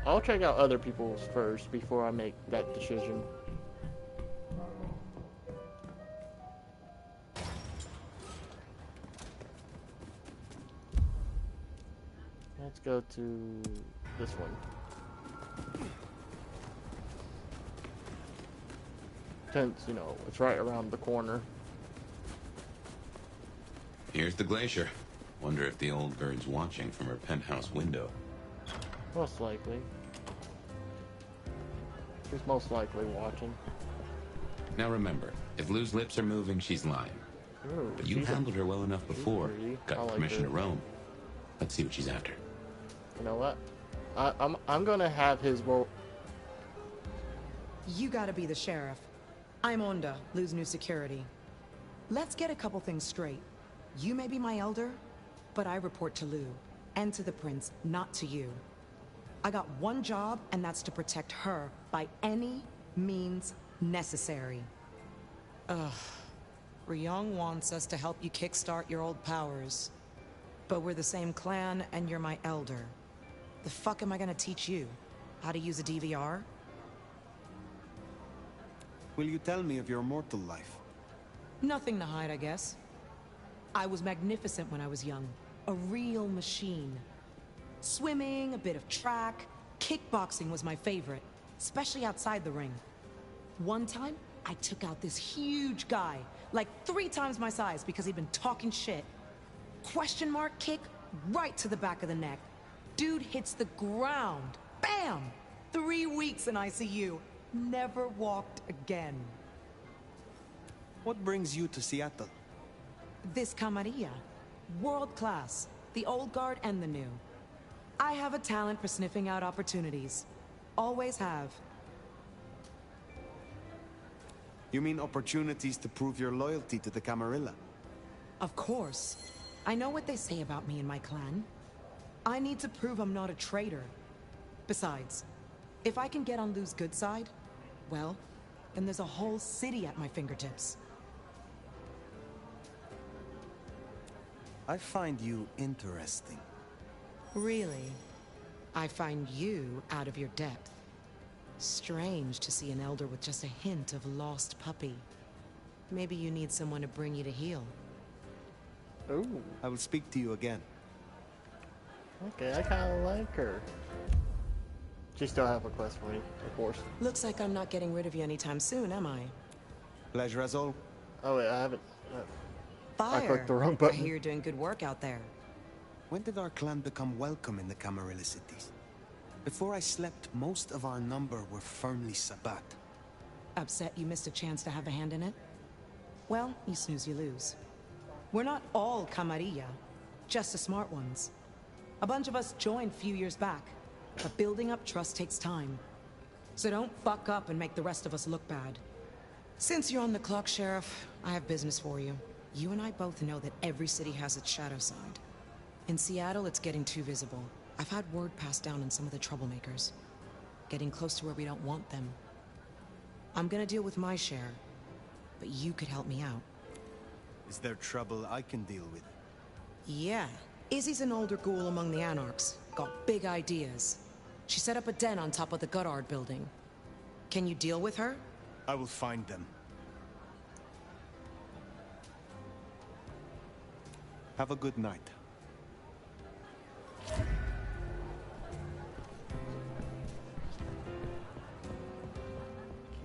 I'll check out other people's first before I make that decision. Let's go to this one. Since, you know, it's right around the corner. Here's the glacier. Wonder if the old bird's watching from her penthouse window. Most likely. She's most likely watching. Now remember, if Lou's lips are moving, she's lying. Ooh, But you handled her well enough before. Got like permission her. to roam. Let's see what she's after. You know what? I'm gonna have his role. You gotta be the sheriff. I'm Onda, Lou's new security. Let's get a couple things straight. You may be my elder, but I report to Lou, and to the prince, not to you. I got one job, and that's to protect her by any means necessary. Ugh. Ryong wants us to help you kickstart your old powers. But we're the same clan, and you're my elder. The fuck am I gonna teach you? How to use a DVR? Will you tell me of your mortal life? Nothing to hide, I guess. I was magnificent when I was young. A real machine. Swimming, a bit of track, kickboxing was my favorite, especially outside the ring. One time, I took out this huge guy, like 3 times my size because he'd been talking shit. Question mark kick right to the back of the neck. Dude hits the ground. Bam! 3 weeks in ICU. Never walked again. What brings you to Seattle? This camarilla. World class. The old guard and the new. I have a talent for sniffing out opportunities. Always have. You mean opportunities to prove your loyalty to the Camarilla? Of course. I know what they say about me and my clan. I need to prove I'm not a traitor. Besides, if I can get on Lou's good side, well, then there's a whole city at my fingertips. I find you interesting. Really? I find you out of your depth. Strange to see an elder with just a hint of lost puppy. Maybe you need someone to bring you to heel. Ooh. I will speak to you again. Okay, I kind of like her. She still have a quest for me, of course. Looks like I'm not getting rid of you anytime soon, am I? Pleasure as all. Oh wait, I haven't. Fire. I clicked the wrong I button. hear you're doing good work out there. When did our clan become welcome in the Camarilla cities? Before I slept, most of our number were firmly sabat. Upset you missed a chance to have a hand in it? Well, you snooze, you lose. We're not all camarilla, just the smart ones. A bunch of us joined a few years back, but building up trust takes time. So don't fuck up and make the rest of us look bad. Since you're on the clock, Sheriff, I have business for you. You and I both know that every city has its shadow side. In Seattle, it's getting too visible. I've had word passed down on some of the troublemakers. Getting close to where we don't want them. I'm gonna deal with my share, but you could help me out. Is there trouble I can deal with? Yeah, Izzy's an older ghoul among the Anarchs. Got big ideas. She set up a den on top of the Goddard building. Can you deal with her? I will find them. Have a good night.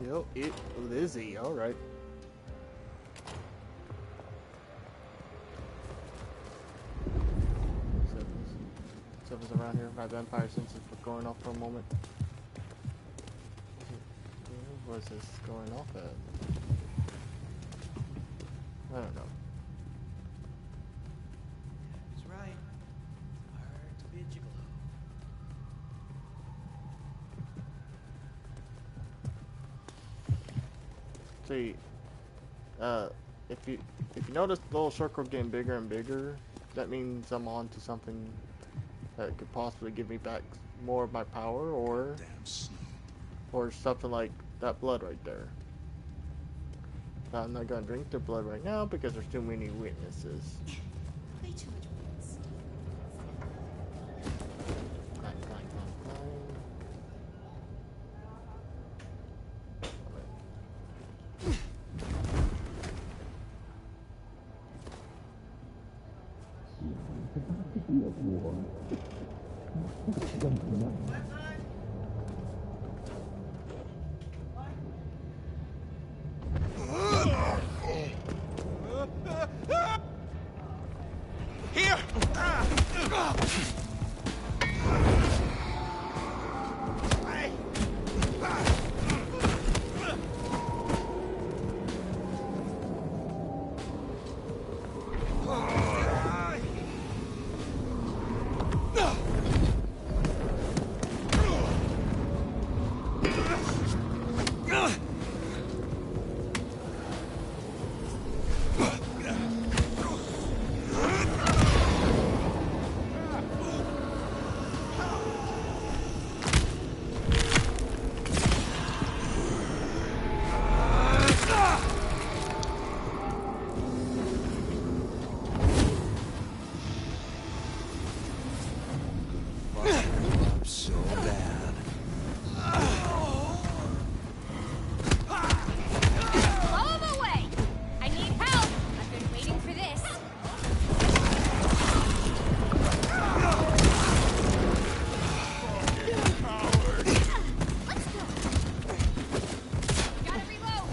Kill it, Lizzie. All right. Something's around here. My vampire senses were going off for a moment. Where was this going off at? I don't know. That's right. Hard to be a gigolo. See, if you notice the little circle getting bigger and bigger, that means I'm on to something that could possibly give me back more of my power, or something like that blood right there. Now, I'm not gonna drink their blood right now because there's too many witnesses. Way too much words. Clang, clang, clang, clang. Here! So bad. Blow him away! I need help! I've been waiting for this. Let's go. Gotta reload.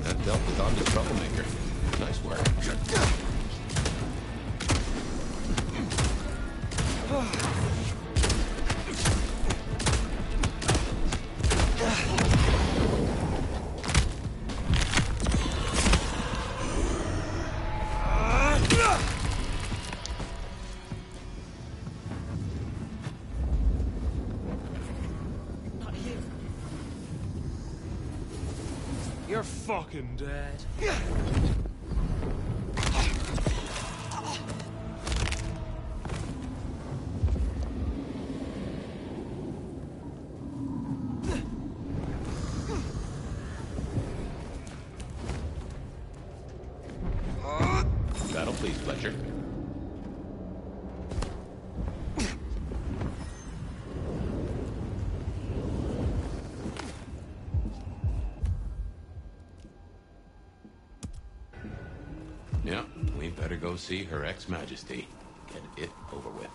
That dealt with on the troublemaker. Nice work. You're fucking dead. That'll please Fletcher. Yeah, we better go see Her Ex-Majesty. Get it over with.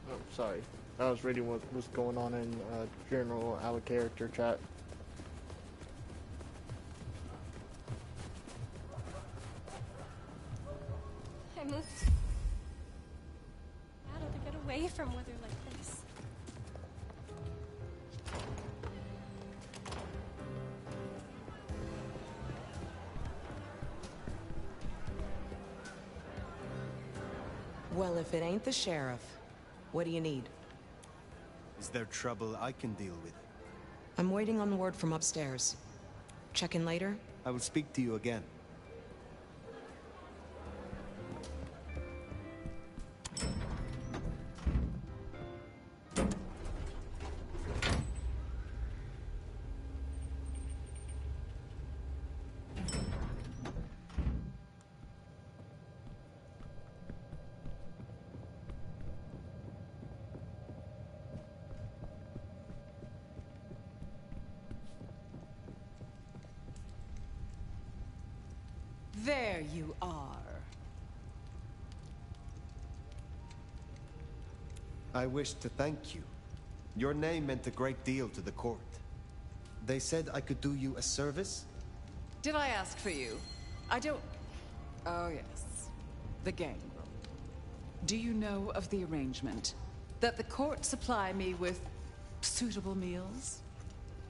Oh, sorry. I was reading what was going on in general our character chat. I moved Seattle to get away from weather like this. Well, if it ain't the sheriff, what do you need? Is there trouble I can deal with? I'm waiting on word from upstairs. Check in later? I will speak to you again. There you are. I wish to thank you. Your name meant a great deal to the court. They said I could do you a service? Did I ask for you? I don't... Oh, yes. The gangrel. Do you know of the arrangement? That the court supply me with suitable meals?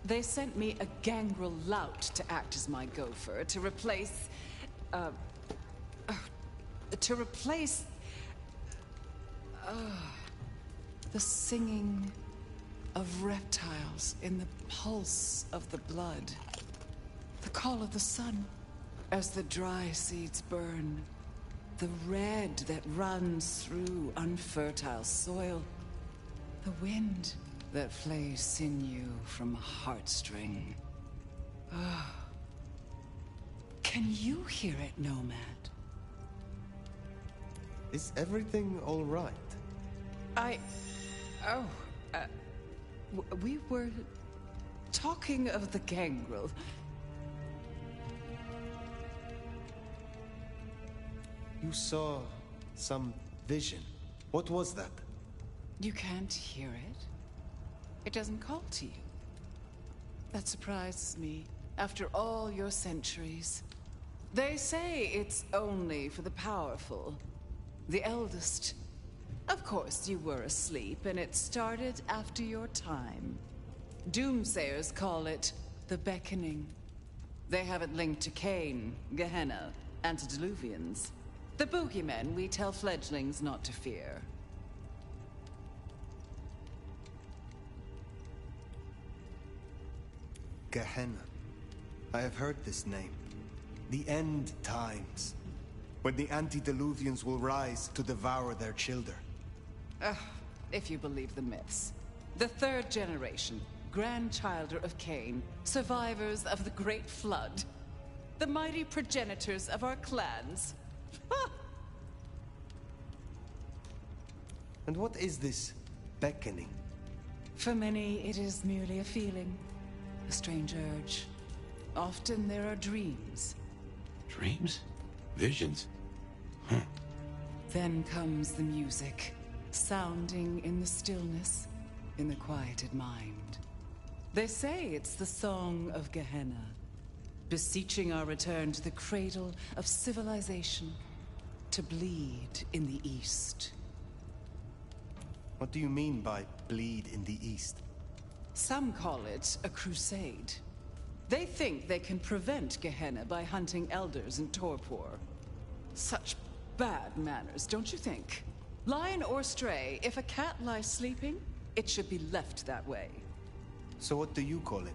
They sent me a gangrel lout to act as my gopher, to replace... the singing of reptiles in the pulse of the blood. The call of the sun as the dry seeds burn. The red that runs through unfertile soil. The wind that flays sinew from a heartstring. Can you hear it, Nomad? Is everything all right? We were talking of the gangrel. You saw some vision. What was that? You can't hear it? It doesn't call to you. That surprises me, after all your centuries. They say it's only for the powerful, the eldest. Of course, you were asleep, and it started after your time. Doomsayers call it the Beckoning. They have it linked to Cain, Gehenna, antediluvians. The boogeymen we tell fledglings not to fear. Gehenna. I have heard this name. The end times. When the antediluvians will rise to devour their children. If you believe the myths. The third generation, grandchilder of Cain, survivors of the Great Flood. The mighty progenitors of our clans. And what is this beckoning? For many, it is merely a feeling. A strange urge. Often there are dreams. Dreams? Visions? Then comes the music, sounding in the stillness, in the quieted mind. They say it's the song of Gehenna, beseeching our return to the cradle of civilization, to bleed in the east. What do you mean by bleed in the east? Some call it a crusade. They think they can prevent Gehenna by hunting elders in Torpor. Such bad manners, don't you think? Lion or stray, if a cat lies sleeping, it should be left that way. So what do you call it?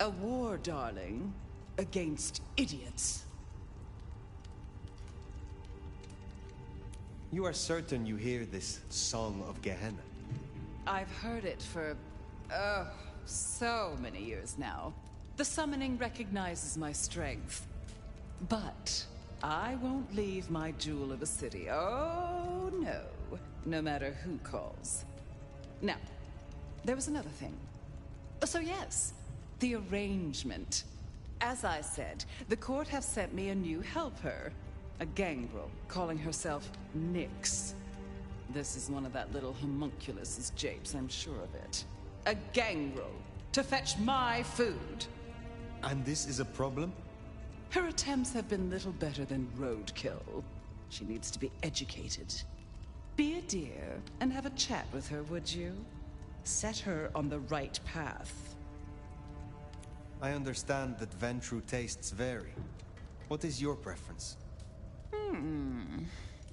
A war, darling, against idiots. You are certain you hear this song of Gehenna? I've heard it for, so many years now. The summoning recognizes my strength. But I won't leave my jewel of a city. Oh, no. No matter who calls. Now, there was another thing. So yes, the arrangement. As I said, the court have sent me a new helper. A gangrel, calling herself Nyx. This is one of that little homunculus's japes, I'm sure of it. A gangrel, to fetch my food. And this is a problem? Her attempts have been little better than roadkill. She needs to be educated. Be a dear and have a chat with her, would you? Set her on the right path. I understand that Ventru tastes vary. What is your preference?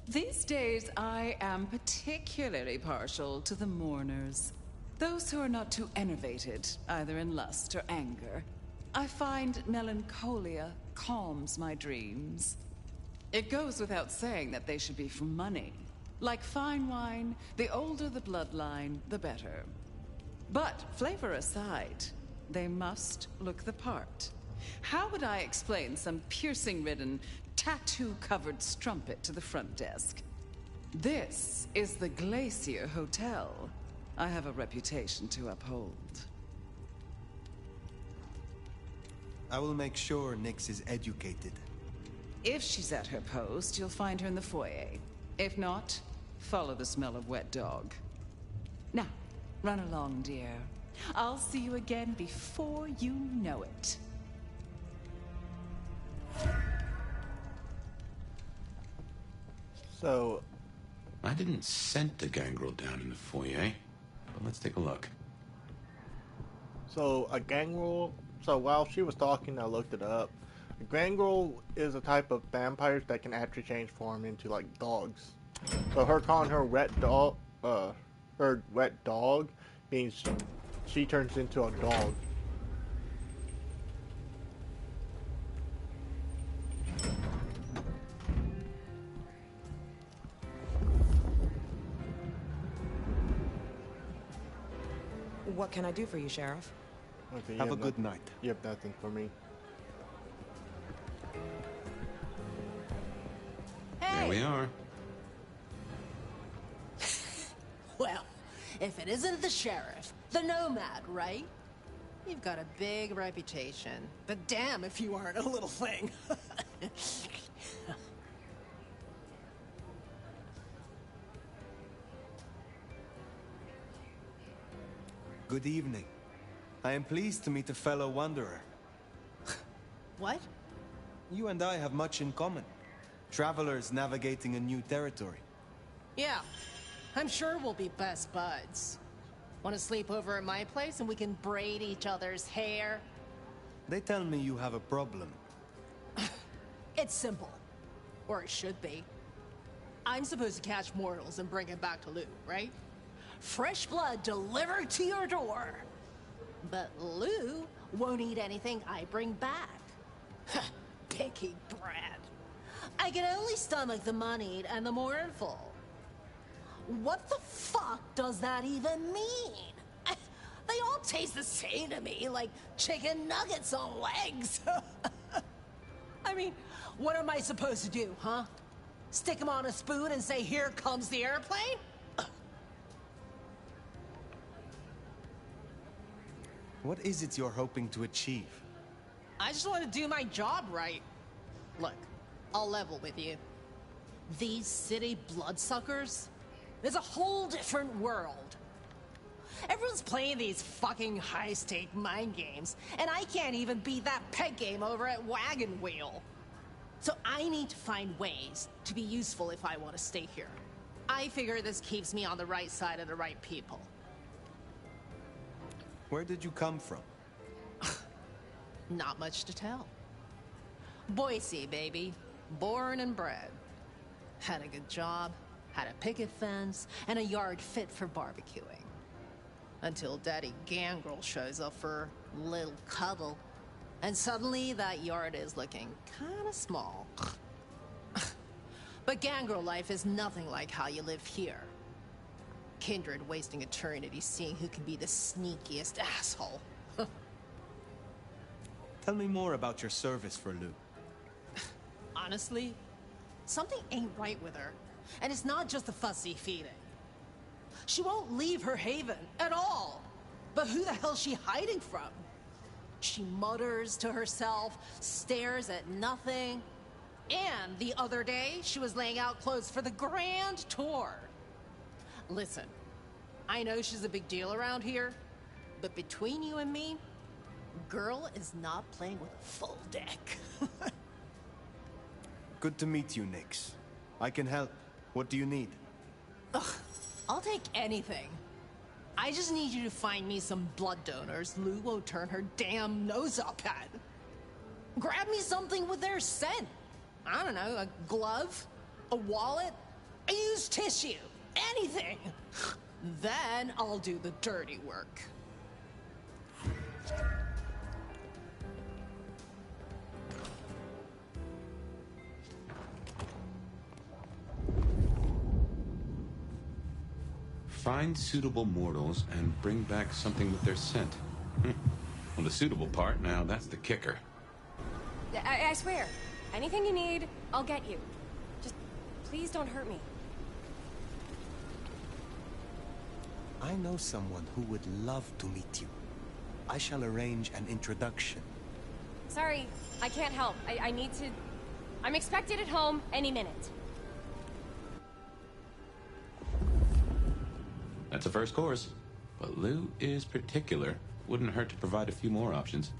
These days, I am particularly partial to the mourners. Those who are not too enervated, either in lust or anger. I find melancholia calms my dreams. It goes without saying that they should be for money. Like fine wine, the older the bloodline, the better. But, flavor aside, they must look the part. How would I explain some piercing-ridden, tattoo-covered strumpet to the front desk? This is the Glacier Hotel. I have a reputation to uphold. I will make sure Nyx is educated. If she's at her post, you'll find her in the foyer. If not, follow the smell of wet dog. Now, run along, dear. I'll see you again before you know it. So... I didn't scent the gangrel down in the foyer, but let's take a look. So, a gangrel... So, while she was talking, I looked it up. A gangrel is a type of vampires that can actually change form into, like, dogs. So, her calling her wet dog... her wet dog means she turns into a dog. What can I do for you, Sheriff? Okay, Have a good night. You have nothing for me. There we are. Well, if it isn't the sheriff, the nomad, right? You've got a big reputation, but damn if you aren't a little thing. Good evening. I am pleased to meet a fellow wanderer. What? You and I have much in common. Travelers navigating a new territory. Yeah, I'm sure we'll be best buds. Want to sleep over at my place and we can braid each other's hair? They tell me you have a problem. It's simple. Or it should be. I'm supposed to catch mortals and bring it back to Lou, right? Fresh blood delivered to your door. But Lou won't eat anything I bring back. Picky brat. I can only stomach the moneyed and the mournful. What the fuck does that even mean? They all taste the same to me, like chicken nuggets on legs. I mean, what am I supposed to do, huh? Stick them on a spoon and say, "Here comes the airplane"? What is it you're hoping to achieve? I just want to do my job right. Look, I'll level with you. These city bloodsuckers is a whole different world. Everyone's playing these fucking high-stake mind games, and I can't even beat that peg game over at Wagon Wheel. So I need to find ways to be useful if I want to stay here. I figure this keeps me on the right side of the right people. Where did you come from? Not much to tell. Boise, baby. Born and bred. Had a good job, had a picket fence, and a yard fit for barbecuing. Until Daddy Gangrel shows up for a little cuddle. And suddenly that yard is looking kinda small. But Gangrel life is nothing like how you live here. Kindred wasting eternity seeing who can be the sneakiest asshole. Tell me more about your service for Lou. Honestly, something ain't right with her. And it's not just the fussy feeding. She won't leave her haven at all. But who the hell's she hiding from? She mutters to herself, stares at nothing. And the other day, she was laying out clothes for the grand tour. Listen, I know she's a big deal around here, but between you and me, girl is not playing with a full deck. Good to meet you, Nyx. I can help. What do you need? Ugh, I'll take anything. I just need you to find me some blood donors Lou won't turn her damn nose up at. Grab me something with their scent. I don't know, a glove? A wallet? Use tissue. Anything. Then I'll do the dirty work. Find suitable mortals and bring back something with their scent. Well, the suitable part, now that's the kicker. I swear, anything you need, I'll get you. Just please don't hurt me. I know someone who would love to meet you. I shall arrange an introduction. Sorry, I can't help. I need to... I'm expected at home any minute. That's a first course. But Lou is particular. Wouldn't hurt to provide a few more options.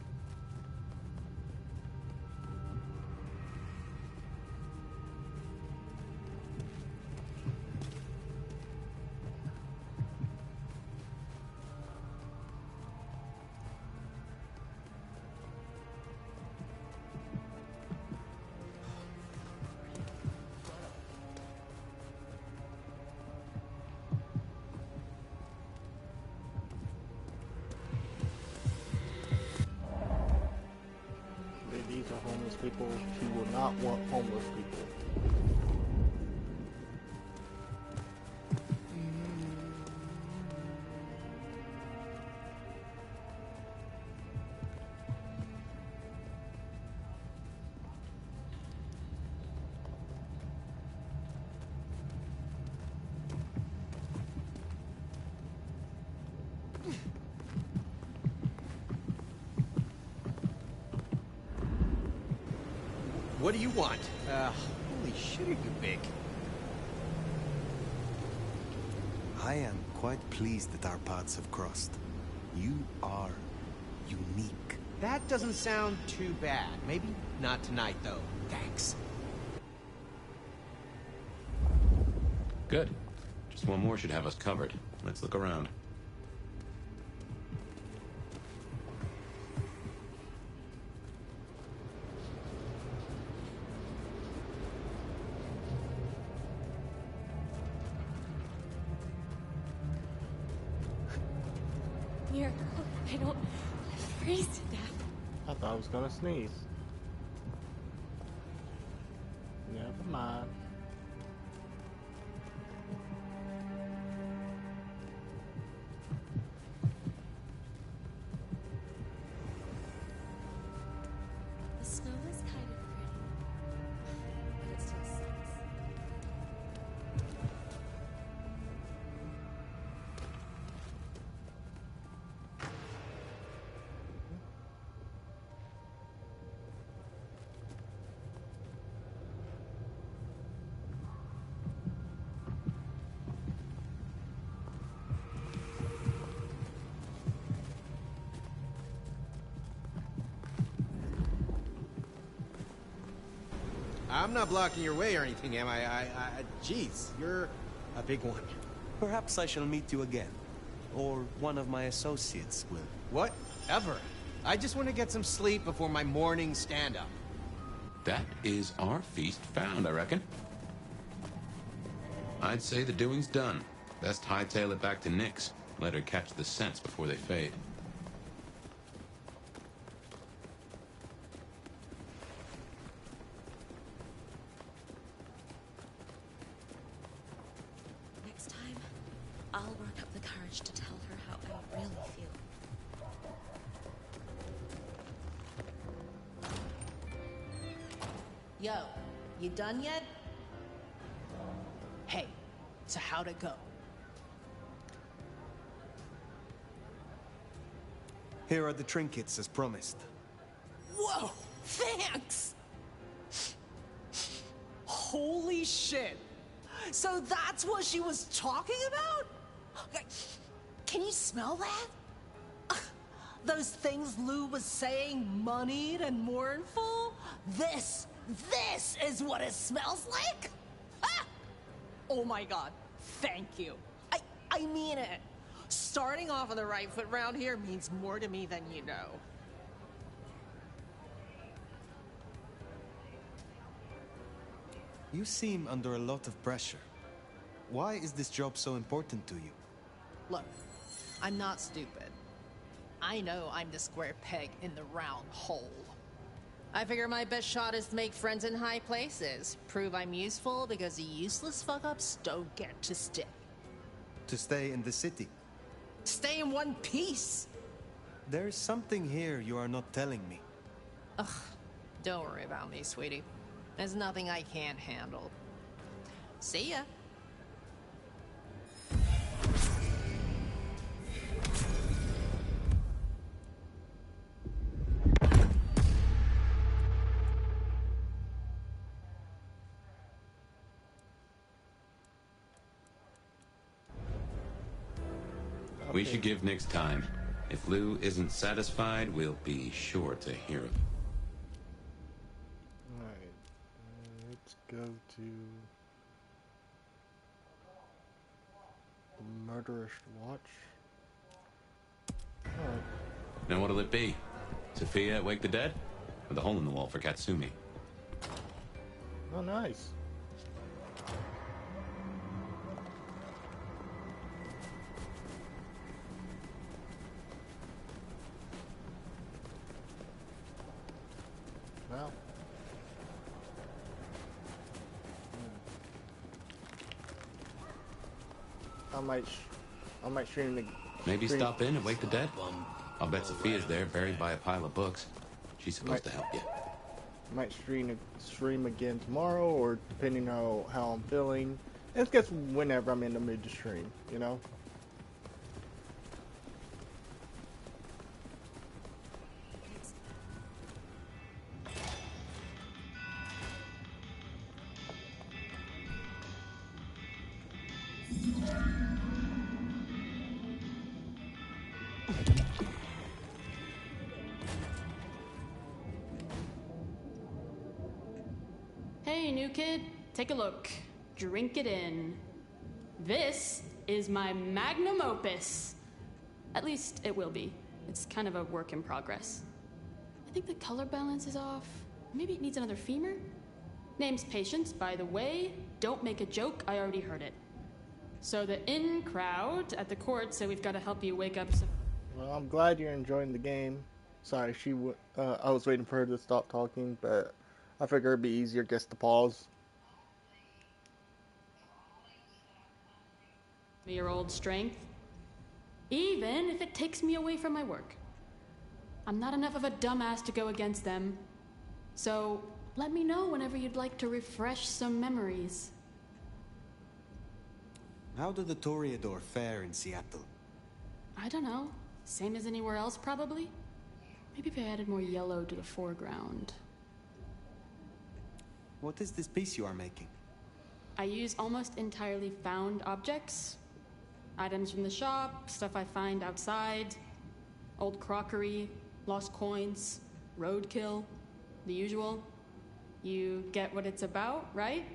These are homeless people. She will not want homeless people. What do you want? Holy shit, are you big? I am quite pleased that our paths have crossed. You are unique. That doesn't sound too bad. Maybe not tonight, though. Thanks. Good. Just one more should have us covered. Let's look around. Here, I don't freeze to death. I thought I was gonna sneeze. Never mind. The snow is kind of pretty, but it still sucks. I'm not blocking your way or anything, am I? Jeez, you're a big one. Perhaps I shall meet you again. Or one of my associates will. Whatever. I just want to get some sleep before my morning stand-up. That is our feast found, I reckon. I'd say the doing's done. Best hightail it back to Nyx. Let her catch the scents before they fade. Next time, I'll work up the courage to tell her how I really feel. Yo, you done yet? Hey, so how'd it go? Here are the trinkets as promised. Whoa, thanks! Holy shit! So that's what she was talking about? Can you smell that? Those things Lou was saying, moneyed and mournful? This is what it smells like? Ah! Oh my god, thank you. I mean it. Starting off on the right foot round here means more to me than you know. You seem under a lot of pressure. Why is this job so important to you? Look, I'm not stupid. I know I'm the square peg in the round hole. I figure my best shot is to make friends in high places. Prove I'm useful because the useless fuck-ups don't get to stay. To stay in the city? Stay in one piece! There's something here you are not telling me. Ugh, don't worry about me, sweetie. There's nothing I can't handle. See ya. We should give Nix time. If Lou isn't satisfied, we'll be sure to hear of it. Alright, let's go to the Murderous Watch. Alright. Now what'll it be? Sophia at Wake the Dead? Or the hole in the wall for Katsumi? Oh, nice. Well. I might stream the... Maybe stop in and Wake the Dead? I'll bet Sophia's there, buried by a pile of books. She's supposed to help you. Might stream again tomorrow, or depending on how I'm feeling. It's just whenever I'm in the mood to stream, you know? Hey, new kid, take a look. Drink it in. This is my magnum opus. At least it will be. It's kind of a work in progress. I think the color balance is off. Maybe it needs another femur? Name's Patience, by the way. Don't make a joke, I already heard it. So the in crowd at the court said we've got to help you wake up some... Well, I'm glad you're enjoying the game. Sorry, I was waiting for her to stop talking, but I figured it'd be easier just to pause. Your old strength. Even if it takes me away from my work. I'm not enough of a dumbass to go against them. So, let me know whenever you'd like to refresh some memories. How do the Toreador fare in Seattle? I don't know. Same as anywhere else, probably? Maybe if I added more yellow to the foreground. What is this piece you are making? I use almost entirely found objects. Items from the shop, stuff I find outside, old crockery, lost coins, roadkill, the usual. You get what it's about, right?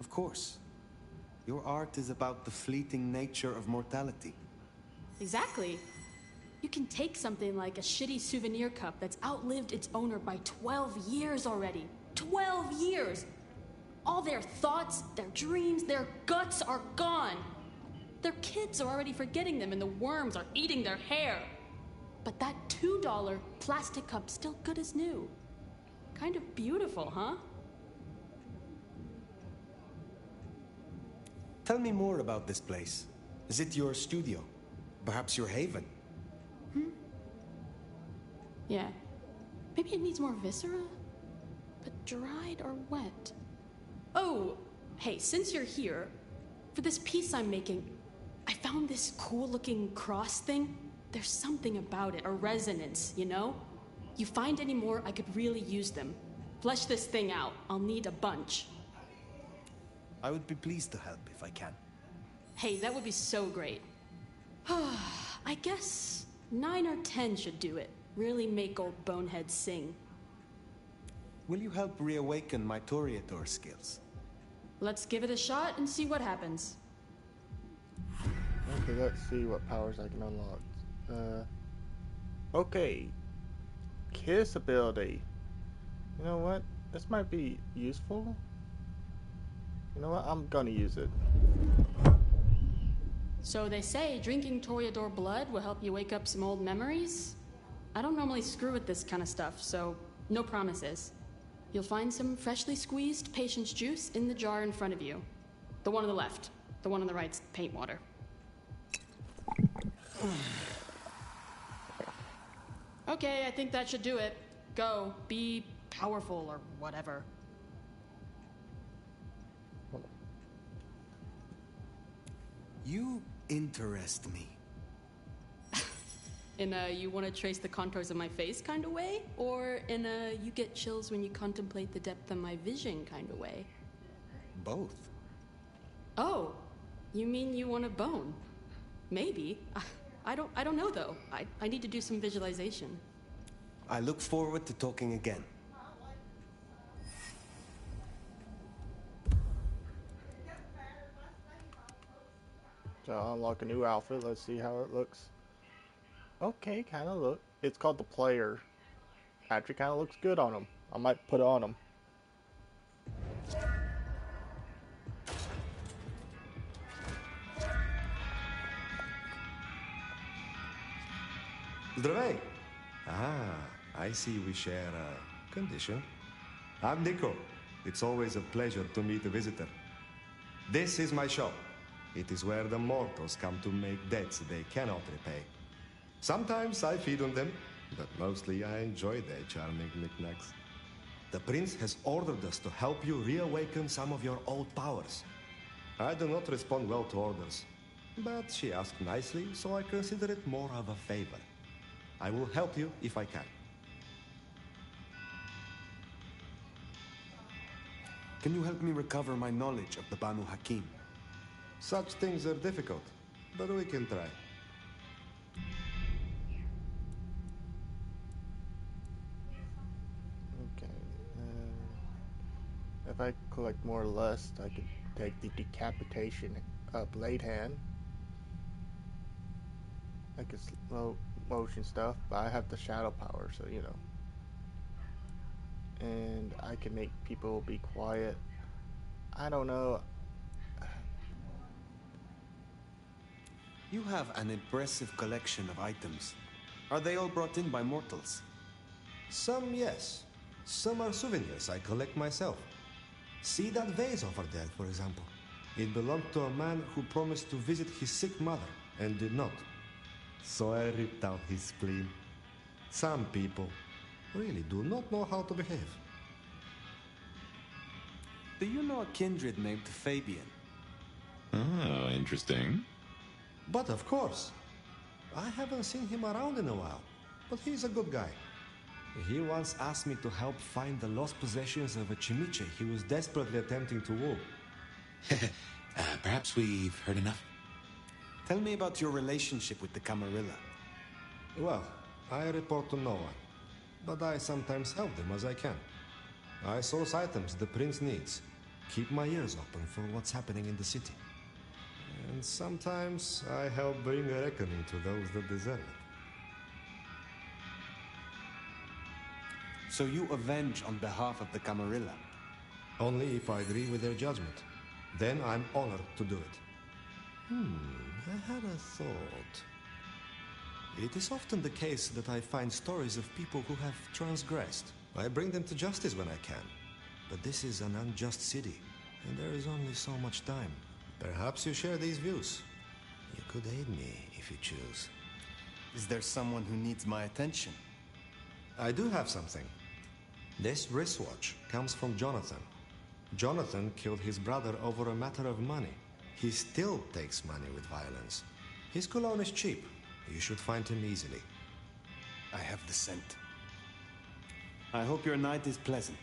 Of course. Your art is about the fleeting nature of mortality. Exactly. You can take something like a shitty souvenir cup that's outlived its owner by 12 years already. 12 years! All their thoughts, their dreams, their guts are gone. Their kids are already forgetting them and the worms are eating their hair. But that $2 plastic cup's still good as new. Kind of beautiful, huh? Tell me more about this place. Is it your studio? Perhaps your haven? Yeah. Maybe it needs more viscera? But dried or wet? Oh, hey, since you're here, for this piece I'm making, I found this cool-looking cross thing. There's something about it, a resonance, you know? You find any more, I could really use them. Flesh this thing out. I'll need a bunch. I would be pleased to help if I can. Hey, that would be so great. I guess 9 or 10 should do it. Really make old boneheads sing. Will you help reawaken my Toreador skills? Let's give it a shot and see what happens. Okay, let's see what powers I can unlock. Okay. Kiss ability. You know what? This might be useful. You know what? I'm gonna use it. So they say drinking Toreador blood will help you wake up some old memories. I don't normally screw with this kind of stuff, so no promises. You'll find some freshly squeezed patience juice in the jar in front of you. The one on the left. The one on the right's paint water. Okay, I think that should do it. Go. Be powerful or whatever. You interest me. In a you want to trace the contours of my face kind of way? Or in a you get chills when you contemplate the depth of my vision kind of way? Both. Oh, you mean you want a bone? Maybe. I don't know though. I need to do some visualization. I look forward to talking again. So I'll unlock a new outfit. Let's see how it looks. Okay, kind of look. It's called the player. Actually, kind of looks good on him. I might put it on him. Здравей! I see we share a condition. I'm Nico. It's always a pleasure to meet a visitor. This is my shop. It is where the mortals come to make debts they cannot repay. Sometimes I feed on them, but mostly I enjoy their charming knickknacks. The prince has ordered us to help you reawaken some of your old powers. I do not respond well to orders, but she asked nicely, so I consider it more of a favor. I will help you if I can. Can you help me recover my knowledge of the Banu Hakim? Such things are difficult, but we can try. Okay. If I collect more lust, I could take the decapitation blade hand. I could slow motion stuff, but I have the shadow power, so you know. And I can make people be quiet. I don't know. You have an impressive collection of items. Are they all brought in by mortals? Some, yes. Some are souvenirs I collect myself. See that vase over there, for example. It belonged to a man who promised to visit his sick mother and did not. So I ripped out his spleen. Some people really do not know how to behave. Do you know a kindred named Fabian? Oh, interesting. But of course. I haven't seen him around in a while, but he's a good guy. He once asked me to help find the lost possessions of a chimiche he was desperately attempting to woo. Perhaps we've heard enough. Tell me about your relationship with the Camarilla. Well, I report to no one, but I sometimes help them as I can. I source items the prince needs, keep my ears open for what's happening in the city. And sometimes I help bring a reckoning to those that deserve it. So you avenge on behalf of the Camarilla? Only if I agree with their judgment. Then I'm honored to do it. I had a thought. It is often the case that I find stories of people who have transgressed. I bring them to justice when I can. But this is an unjust city, and there is only so much time. Perhaps you share these views. You could aid me if you choose. Is there someone who needs my attention? I do have something. This wristwatch comes from Jonathan. Jonathan killed his brother over a matter of money. He still takes money with violence. His cologne is cheap. You should find him easily. I have the scent. I hope your night is pleasant.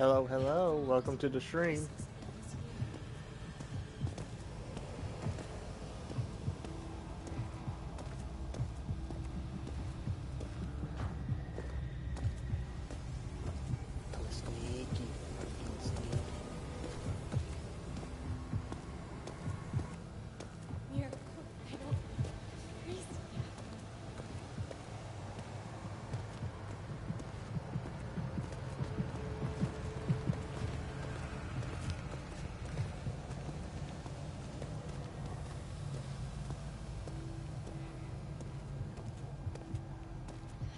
Hello, hello. Welcome to the stream.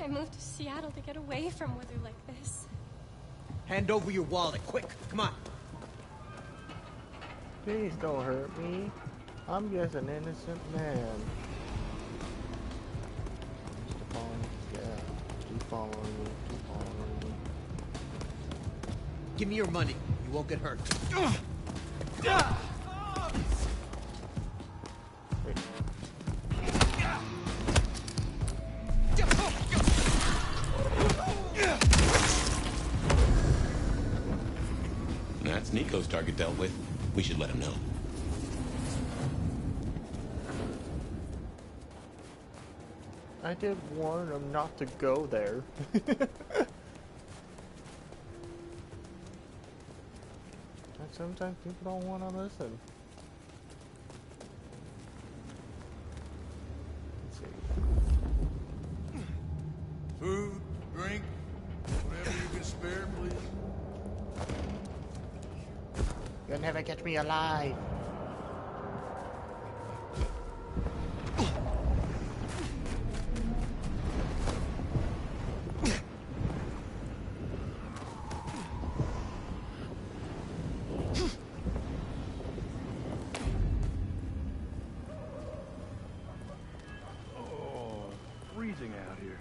I moved to Seattle to get away from weather like this. Hand over your wallet, quick. Come on. Please don't hurt me. I'm just an innocent man. Keep following, yeah. Keep following me. Keep following me. Give me your money. You won't get hurt. That's Nico's target dealt with. We should let him know. I did warn him not to go there. And sometimes people don't want to listen. Let's see. Food, drink, whatever you can spare, please. You'll never catch me alive. Oh, freezing out here.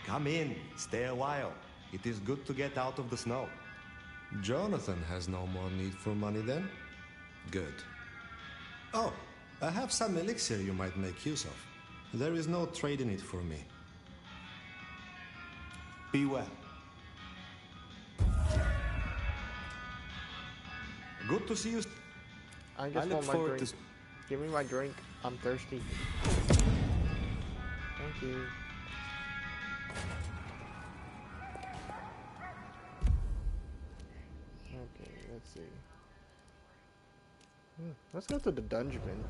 Come in, stay a while. It is good to get out of the snow. Jonathan has no more need for money then? Good. Oh, I have some elixir you might make use of. There is no trade in it for me. Be well. Good to see you. I just want my drink. Give me my drink. I'm thirsty. Thank you. Okay, let's see. Let's go to the dungeon.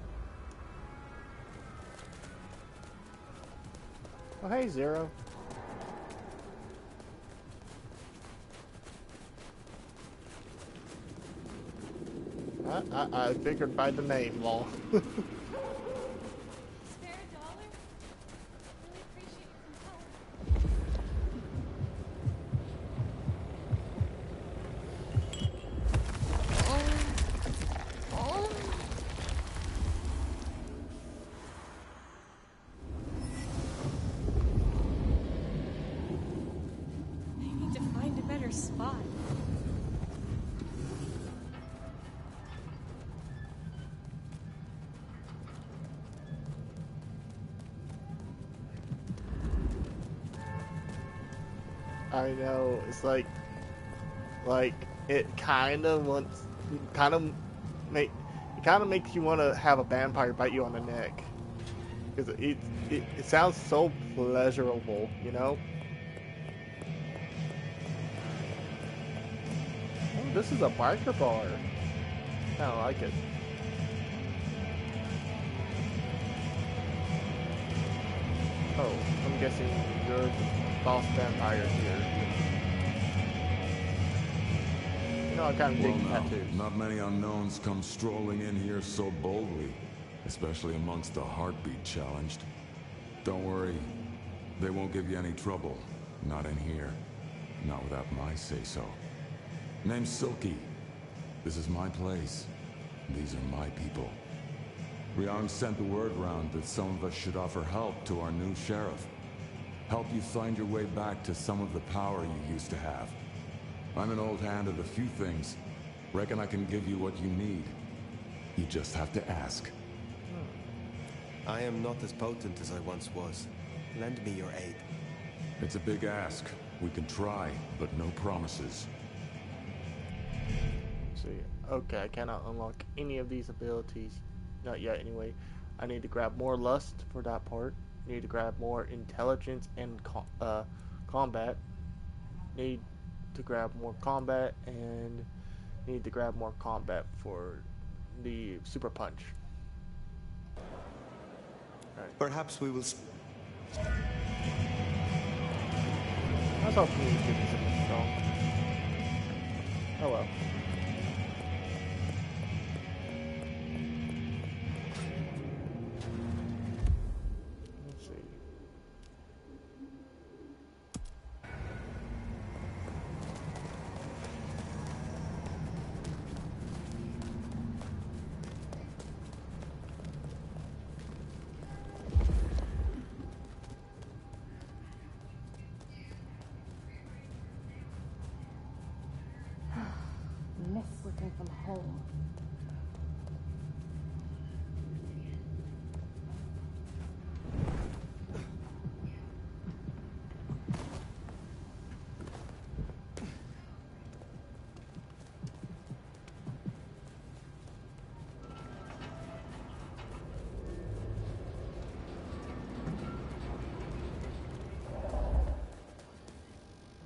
Oh, hey, Zero. I figured by the name, lol. Spot. I know, it's like it kind of makes you want to have a vampire bite you on the neck, because it sounds so pleasurable, you know. Oh, this is a biker bar. I don't like it. Oh, I'm guessing you're the boss vampire here. You know, I kind of dig tattoos. Not many unknowns come strolling in here so boldly, especially amongst the heartbeat challenged. Don't worry, they won't give you any trouble. Not in here. Not without my say-so. Name's Silky. This is my place. These are my people. Riang sent the word round that some of us should offer help to our new sheriff. Help you find your way back to some of the power you used to have. I'm an old hand at a few things. Reckon I can give you what you need. You just have to ask. I am not as potent as I once was. Lend me your aid. It's a big ask. We can try, but no promises. Let's see. Okay, I cannot unlock any of these abilities. Not yet, anyway. I need to grab more lust for that part. Need to grab more intelligence and combat. Need to grab more combat and need to grab more combat for the super punch. Right. Perhaps we will. I was hoping you would give me something strong. Oh well. Let's see. Miss working from home.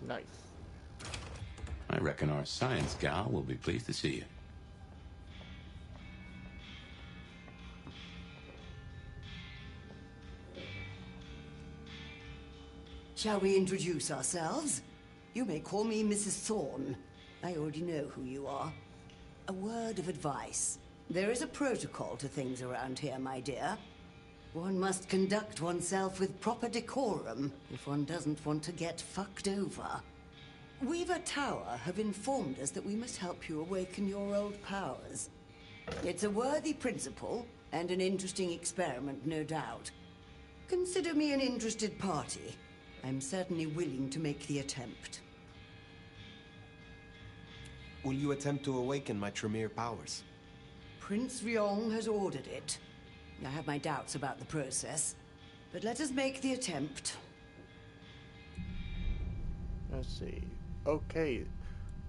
Nice. I reckon our science gal will be pleased to see you. Shall we introduce ourselves? You may call me Mrs. Thorne. I already know who you are. A word of advice. There is a protocol to things around here, my dear. One must conduct oneself with proper decorum if one doesn't want to get fucked over. Weaver Tower have informed us that we must help you awaken your old powers. It's a worthy principle and an interesting experiment, no doubt. Consider me an interested party. I'm certainly willing to make the attempt. Will you attempt to awaken my Tremere powers? Prince Ryong has ordered it. I have my doubts about the process, but let us make the attempt. Let's see. Okay,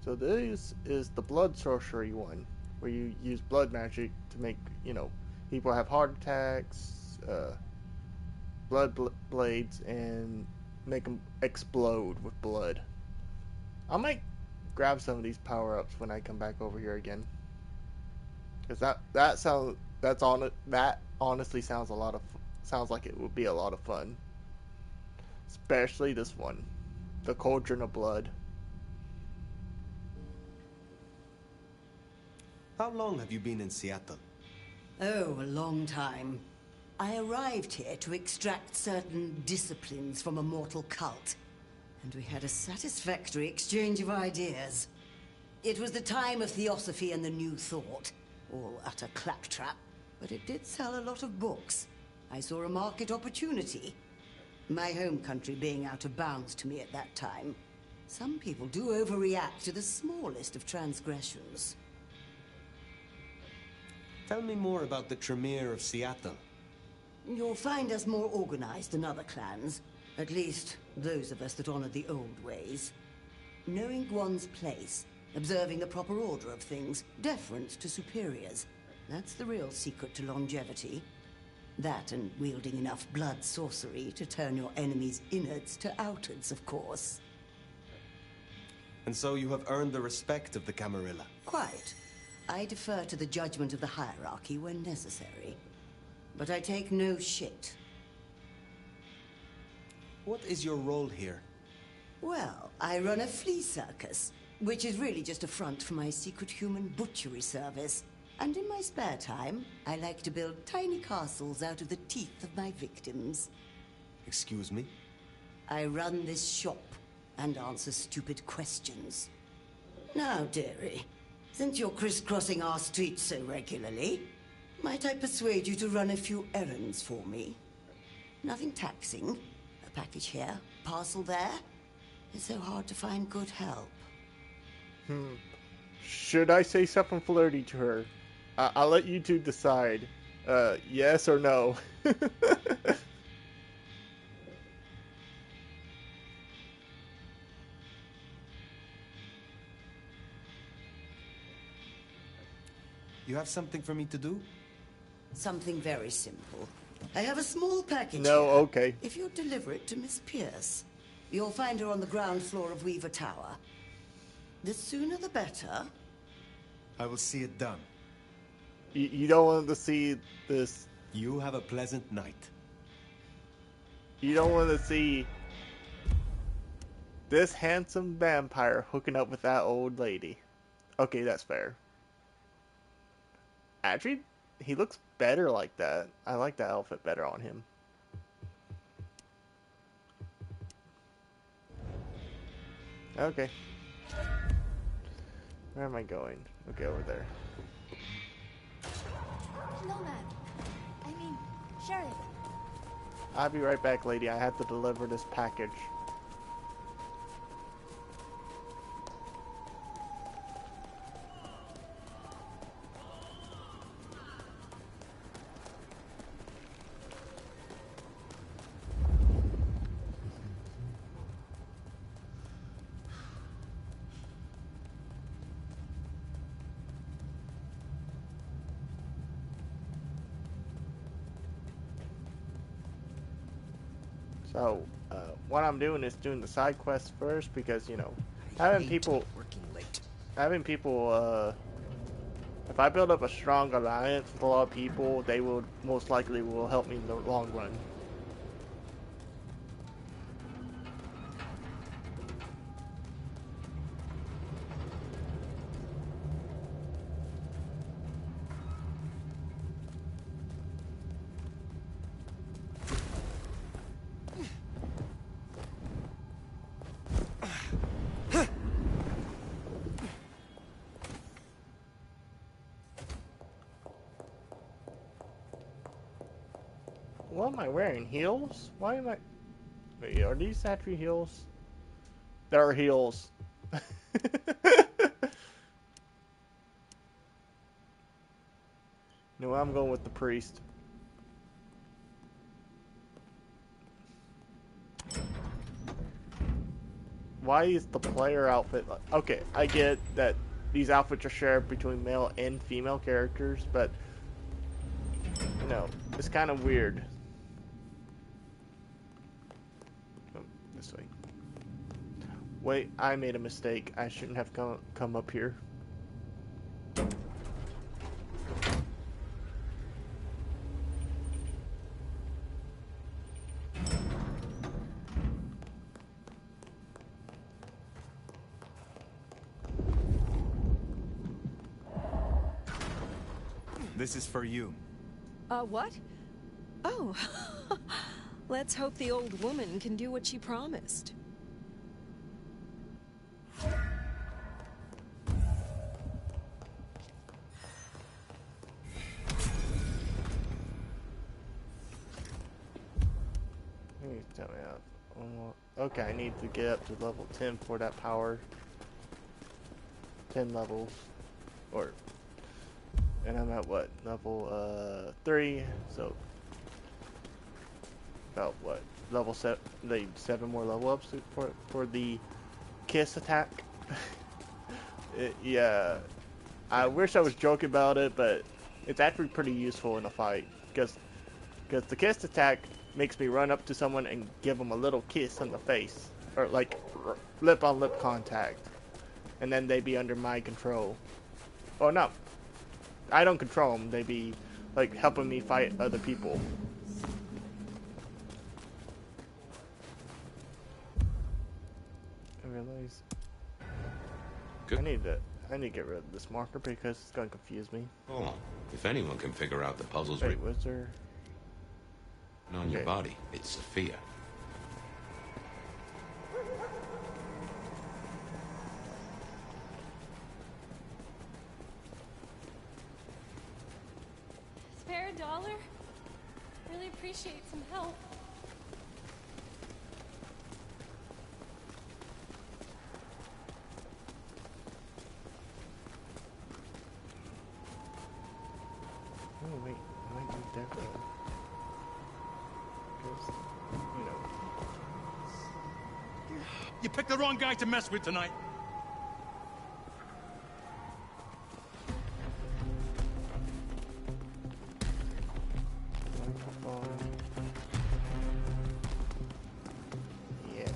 so this is the blood sorcery one, where you use blood magic to make, people have heart attacks, blades, and make them explode with blood. I might grab some of these power-ups when I come back over here again, because that honestly sounds sounds like it would be a lot of fun, especially this one, the Cauldron of Blood. How long have you been in Seattle? Oh, a long time. I arrived here to extract certain disciplines from a mortal cult, and we had a satisfactory exchange of ideas. It was the time of Theosophy and the New Thought, all utter claptrap, but it did sell a lot of books. I saw a market opportunity. My home country being out of bounds to me at that time. Some people do overreact to the smallest of transgressions. Tell me more about the Tremere of Seattle. You'll find us more organized than other clans. At least, those of us that honor the old ways. Knowing one's place, observing the proper order of things, deference to superiors. That's the real secret to longevity. That and wielding enough blood sorcery to turn your enemy's innards to outards, of course. And so you have earned the respect of the Camarilla. Quite. I defer to the judgment of the hierarchy when necessary. But I take no shit. What is your role here? Well, I run a flea circus, which is really just a front for my secret human butchery service. And in my spare time, I like to build tiny castles out of the teeth of my victims. Excuse me? I run this shop and answer stupid questions. Now, dearie, since you're crisscrossing our streets so regularly, might I persuade you to run a few errands for me? Nothing taxing. A package here, parcel there. It's so hard to find good help. Should I say something flirty to her? I'll let you two decide. Yes or no. You have something for me to do? Something very simple. I have a small package No, here. okay. If you'll deliver it to Miss Pierce, you'll find her on the ground floor of Weaver Tower. The sooner the better. I will see it done. You don't want to see this. You have a pleasant night. You don't want to see this handsome vampire hooking up with that old lady. Okay, that's fair. Actually, he looks better like that. I like that outfit better on him. Okay. Where am I going? Okay, over there. No, ma'am. I mean, Sheriff. I'll be right back, lady. I have to deliver this package. So, what I'm doing is doing the side quests first because, you know, having people, if I build up a strong alliance with a lot of people, they will most likely will help me in the long run. What am I wearing? Heels? Why am I... Wait, are these actually heels? There are heels. No, I'm going with the priest. Why is the player outfit... Okay, I get that these outfits are shared between male and female characters, but... You know, it's kind of weird. This way. Wait, I made a mistake. I shouldn't have come up here. This is for you. What? Oh. Let's hope the old woman can do what she promised. Tell me out. Okay, I need to get up to level 10 for that power. 10 levels. And I'm at what? Level 3, so about what? Level 7, 7 more level ups for the kiss attack. Yeah, I wish I was joking about it, but it's actually pretty useful in a fight because the kiss attack makes me run up to someone and give them a little kiss on the face, or like lip on lip contact, and then they be under my control. Oh no, I don't control them. They be like helping me fight other people. I realize I need to get rid of this marker because it's gonna confuse me. Hold on. If anyone can figure out the puzzles Wait, was there? On your body, it's Sophia. Spare a dollar? Really appreciate some help. definitely. Because, you know. You picked the wrong guy to mess with tonight. Yeah.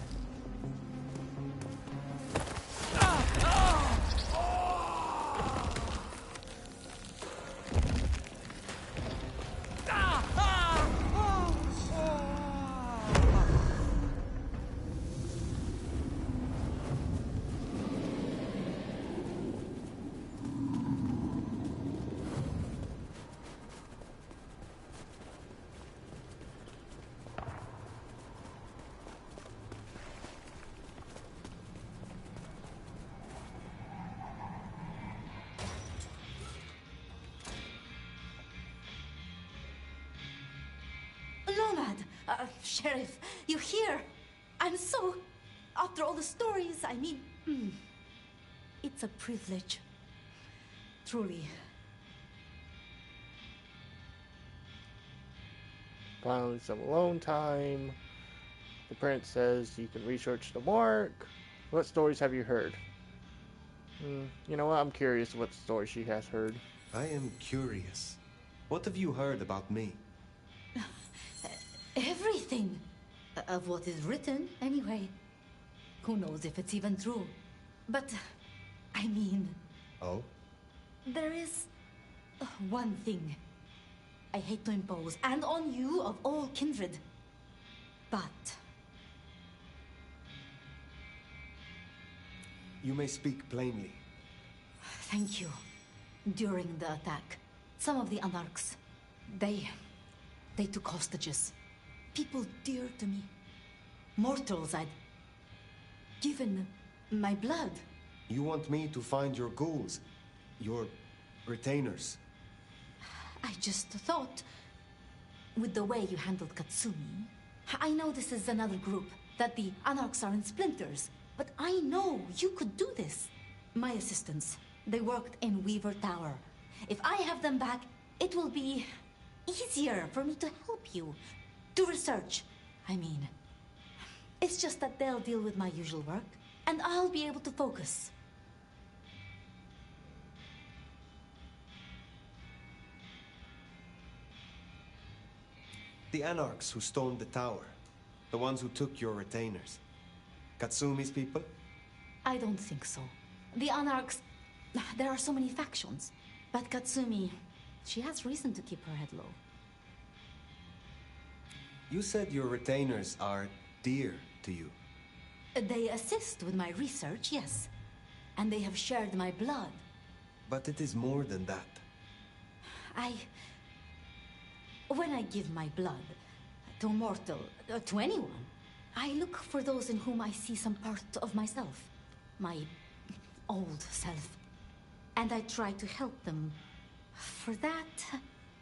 Nomad! Sheriff, you're here! I'm so... After all the stories, I mean... it's a privilege. Truly. Finally, some alone time. The prince says you can research the mark. What stories have you heard? You know what? I'm curious what story she has heard. I am curious. What have you heard about me? Everything. Of what is written, anyway. Who knows if it's even true. But, I mean... Oh? There is... one thing. I hate to impose, and on you of all kindred. But... You may speak plainly. Thank you. During the attack, some of the Anarchs, they took hostages. People dear to me. Mortals I'd given my blood. You want me to find your ghouls? Your retainers? I just thought, with the way you handled Katsumi, I know this is another group, that the Anarchs are in splinters, but I know you could do this. My assistants, they worked in Weaver Tower. If I have them back, it will be easier for me to help you. To research, I mean. It's just that they'll deal with my usual work, and I'll be able to focus. The Anarchs who stormed the tower. The ones who took your retainers. Katsumi's people? I don't think so. The Anarchs... There are so many factions. But Katsumi, she has reason to keep her head low. You said your retainers are dear to you. They assist with my research, yes. And they have shared my blood. But it is more than that. When I give my blood to a mortal, to anyone, I look for those in whom I see some part of myself. My old self. And I try to help them. For that,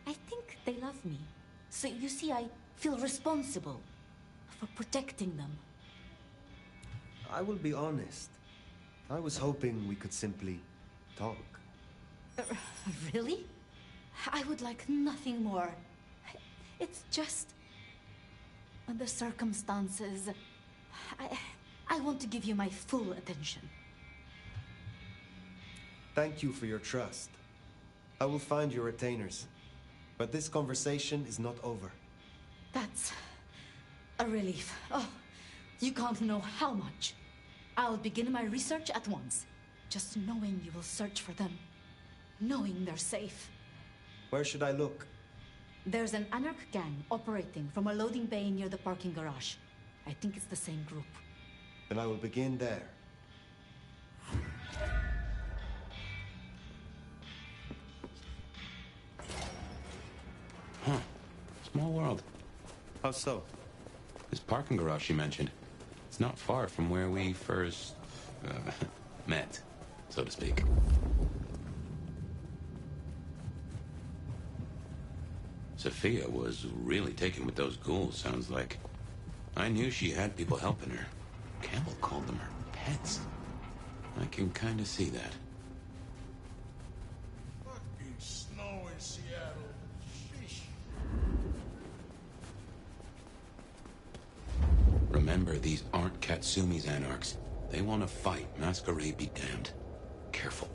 I think they love me. So you see, I feel responsible for protecting them. I will be honest. I was hoping we could simply talk. Really? I would like nothing more. It's just... the circumstances... I want to give you my full attention. Thank you for your trust. I will find your retainers. But this conversation is not over. That's a relief. Oh, you can't know how much. I'll begin my research at once. Just knowing you will search for them. Knowing they're safe. Where should I look? There's an Anarch gang operating from a loading bay near the parking garage. I think it's the same group. Then I will begin there. Huh. Small world. How so? This parking garage you mentioned. It's not far from where we first... met, so to speak. Sophia was really taken with those ghouls, sounds like. I knew she had people helping her. Campbell called them her pets. I can kind of see that. Fucking snow in Seattle. Sheesh. Remember, these aren't Katsumi's anarchs. They want to fight. Masquerade be damned. Careful.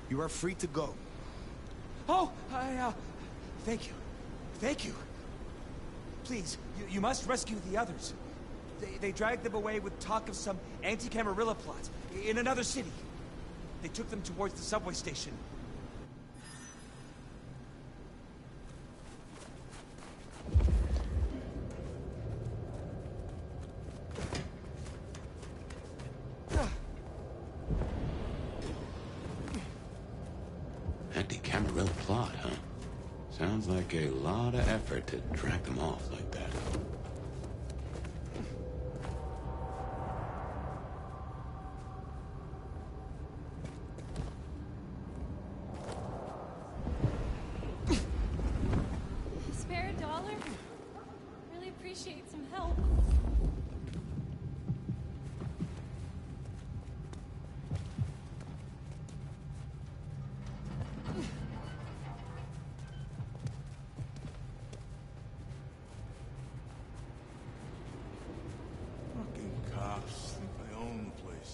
You are free to go. Oh, thank you. Thank you. Please, you must rescue the others. They dragged them away with talk of some anti-Camarilla plot in another city. They took them towards the subway station. Anti-Camarilla plot, huh? Sounds like a lot of effort to drag them off like that. Spare a dollar? Really appreciate some help. Fucking cops think they own the place.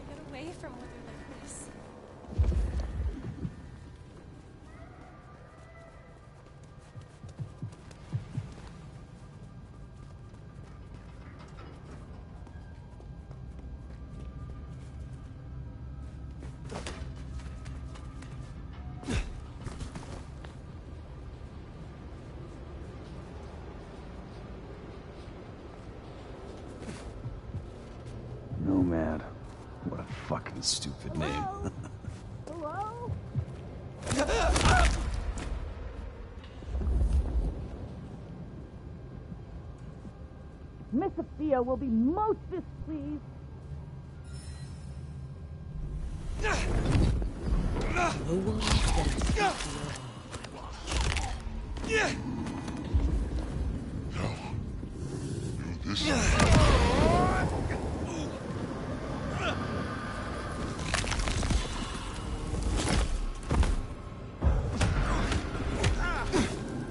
Get away from weather like this. Nomad. What a fucking stupid name. Hello? Miss Sophia will be most displeased. No one Yeah. No. No, this.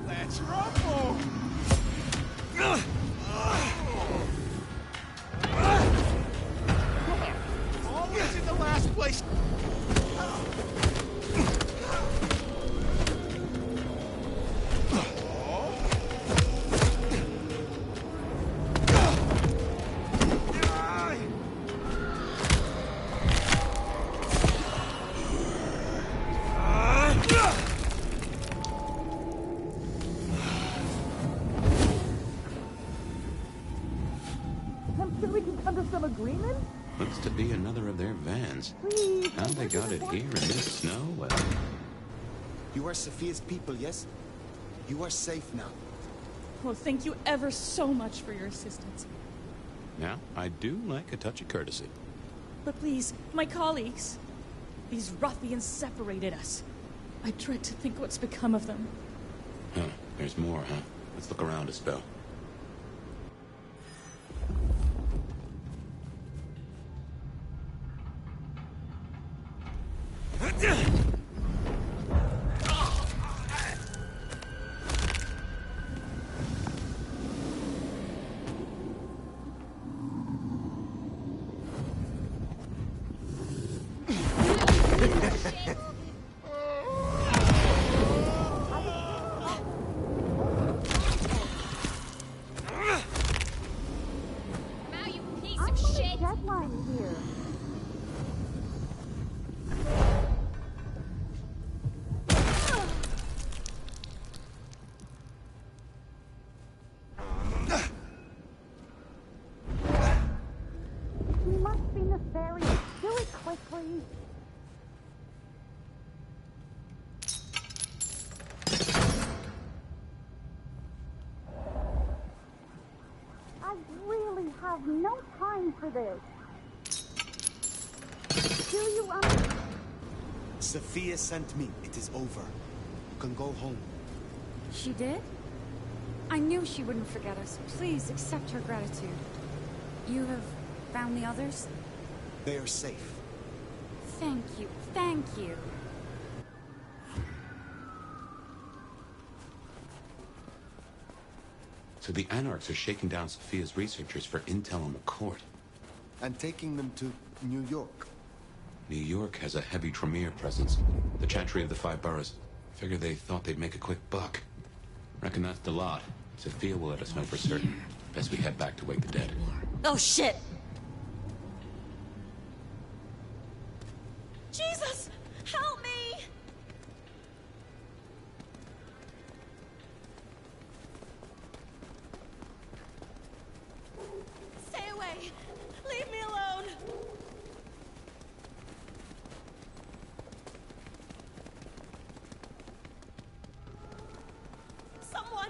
Let's rumble. last place. I'm sure we can come to some agreement. Looks to be another of their vans. Please. How they got it here in this snow? Well, You are Sophia's people, yes? You are safe now. Well, thank you ever so much for your assistance. now, I do like a touch of courtesy. But please, my colleagues. These ruffians separated us. I dread to think what's become of them. Huh, there's more, huh? Let's look around a spell. Now, you piece of shit! Deadline here. We must be nefarious. Do it quickly. I really have no time for this. Do you Sophia sent me. It is over. You can go home. She did? I knew she wouldn't forget us. Please accept her gratitude. You have found the others? They are safe. Thank you. Thank you. So the Anarchs are shaking down Sophia's researchers for intel on the court. And taking them to New York. New York has a heavy Tremere presence. The Chantry of the Five Boroughs. Figure they thought they'd make a quick buck. Reckon that's the lot. Sophia will let us know for certain. Best we head back to wake the dead. Oh, shit! Jesus! Help me! Stay away! Leave me alone! Someone!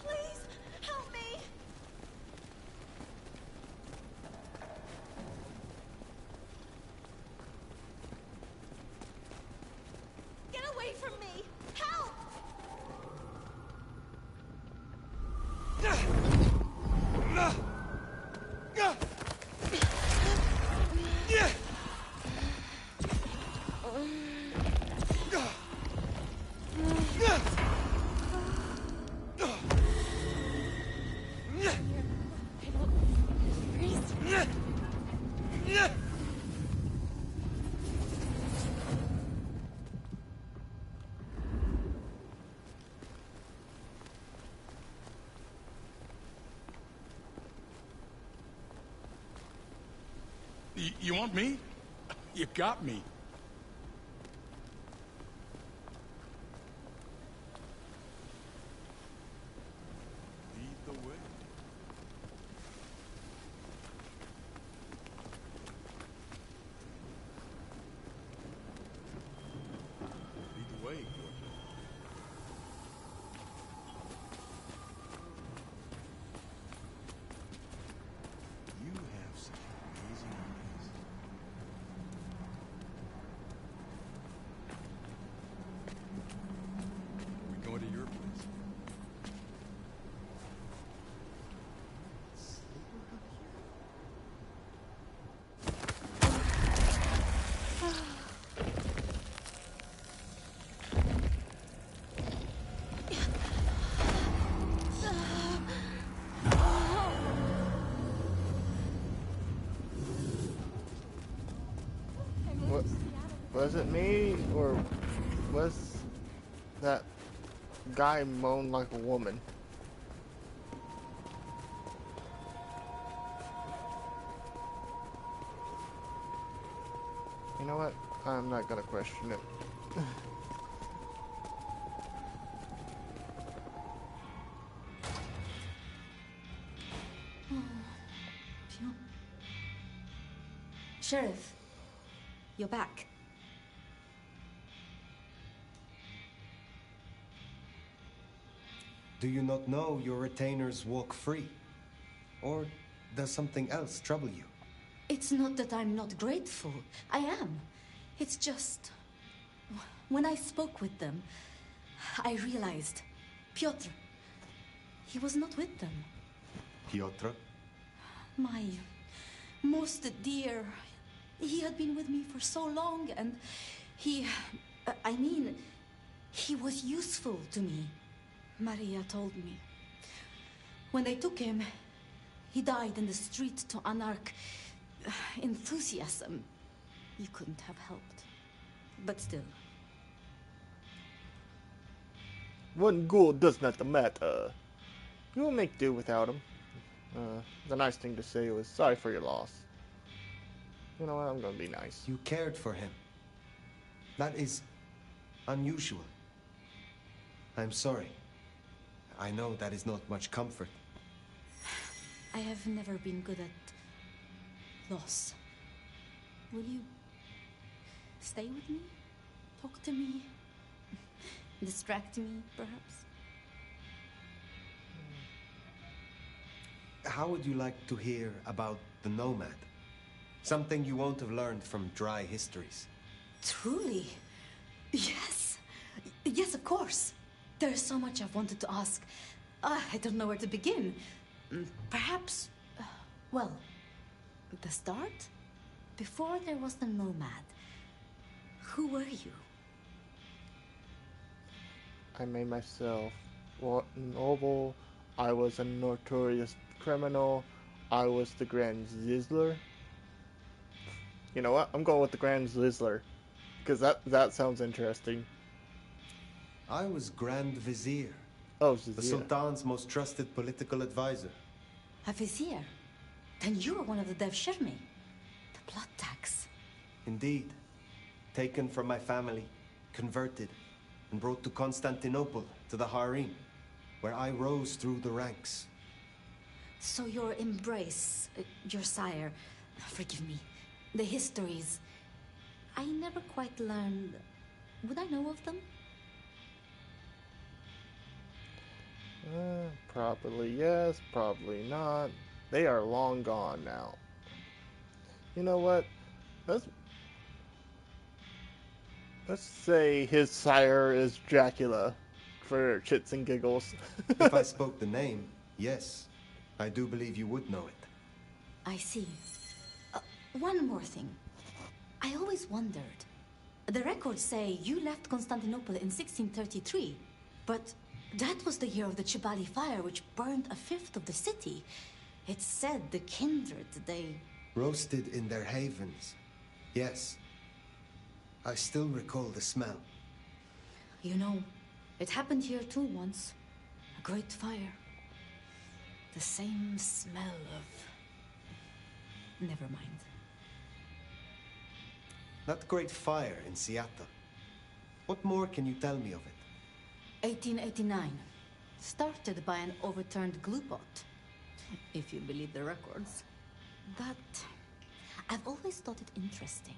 Please! Help me! Get away from me! Help! You want me? You got me. Lead the way. Lead the way, Georgia. You have such amazing eyes. Was it me, or was that guy moan like a woman? You know what? I'm not gonna question it. Phew. Sheriff, you're back. Do you not know your retainers walk free? Or does something else trouble you? It's not that I'm not grateful. I am. It's just... When I spoke with them, I realized Piotr, he was not with them. Piotr? My most dear. He had been with me for so long, and he... I mean, he was useful to me. Maria told me. When they took him, he died in the street to anarch enthusiasm. You couldn't have helped. But still. One ghoul does not matter. You will make do without him. The nice thing to say was sorry for your loss. You know what? I'm gonna be nice. You cared for him. That is unusual. I'm sorry. I know that is not much comfort. I have never been good at loss. Will you stay with me? Talk to me? Distract me, perhaps? How would you like to hear about the Nomad? Something you won't have learned from dry histories. Truly? Yes. Yes, of course. There's so much I've wanted to ask. I don't know where to begin. Perhaps, well, the start? Before there was the Nomad, who were you? I made myself noble. I was a notorious criminal. I was the Grand Zizzler. You know what? I'm going with the Grand Zizzler. Because that sounds interesting. I was Grand Vizier. Oh, the Sultan's most trusted political advisor. A vizier? Then you were one of the Devshirme. The blood tax. Indeed. Taken from my family, converted, and brought to Constantinople, to the harem, where I rose through the ranks. So your embrace, your sire, forgive me, the histories, I never quite learned. Would I know of them? Probably yes, probably not. They are long gone now. You know what? Let's say his sire is Dracula, for shits and giggles. If I spoke the name, yes, I do believe you would know it. I see. One more thing. I always wondered. The records say you left Constantinople in 1633, but that was the year of the Chibali fire, which burned a fifth of the city. It said the kindred, they... Roasted in their havens. Yes. I still recall the smell. You know, it happened here too once. A great fire. The same smell of... Never mind. That great fire in Seattle. What more can you tell me of it? 1889. Started by an overturned glue pot. If you believe the records. But I've always thought it interesting.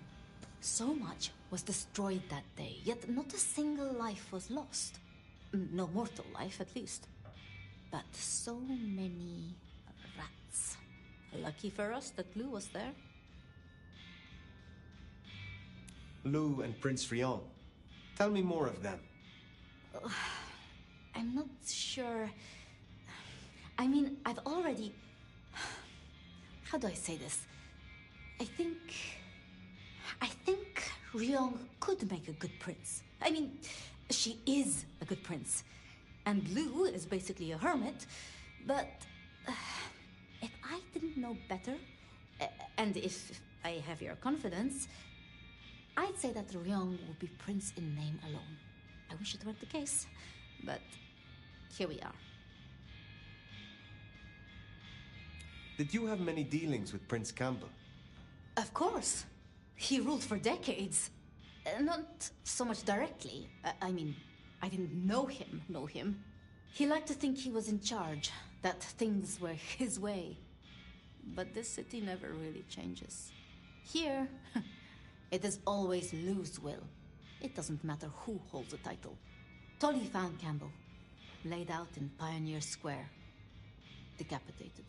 So much was destroyed that day, yet not a single life was lost. No mortal life, at least. But so many rats. Lucky for us that Lou was there. Lou and Prince Rion. Tell me more of them. I'm not sure. I mean, I've already... How do I say this? I think Ryong could make a good prince. I mean, she is a good prince. And Lou is basically a hermit. But if I didn't know better, and if I have your confidence, I'd say that Ryong will be prince in name alone. I wish it weren't the case, but here we are. Did you have many dealings with Prince Campbell? Of course. He ruled for decades. Not so much directly. I mean, I didn't know him. He liked to think he was in charge, that things were his way. But this city never really changes. Here, it is always Lou's will. It doesn't matter who holds the title. Tolly found Campbell, laid out in Pioneer Square, decapitated.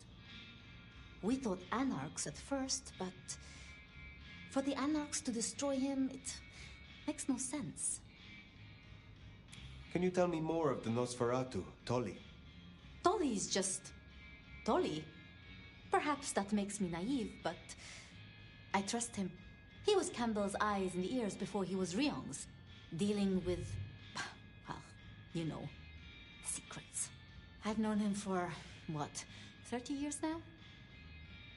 We thought anarchs at first, but for the anarchs to destroy him, it makes no sense. Can you tell me more of the Nosferatu, Tolly? Tolly is just Tolly. Perhaps that makes me naive, but I trust him. He was Campbell's eyes and ears before he was Ryong's, dealing with, well, you know, secrets. I've known him for, what, 30 years now?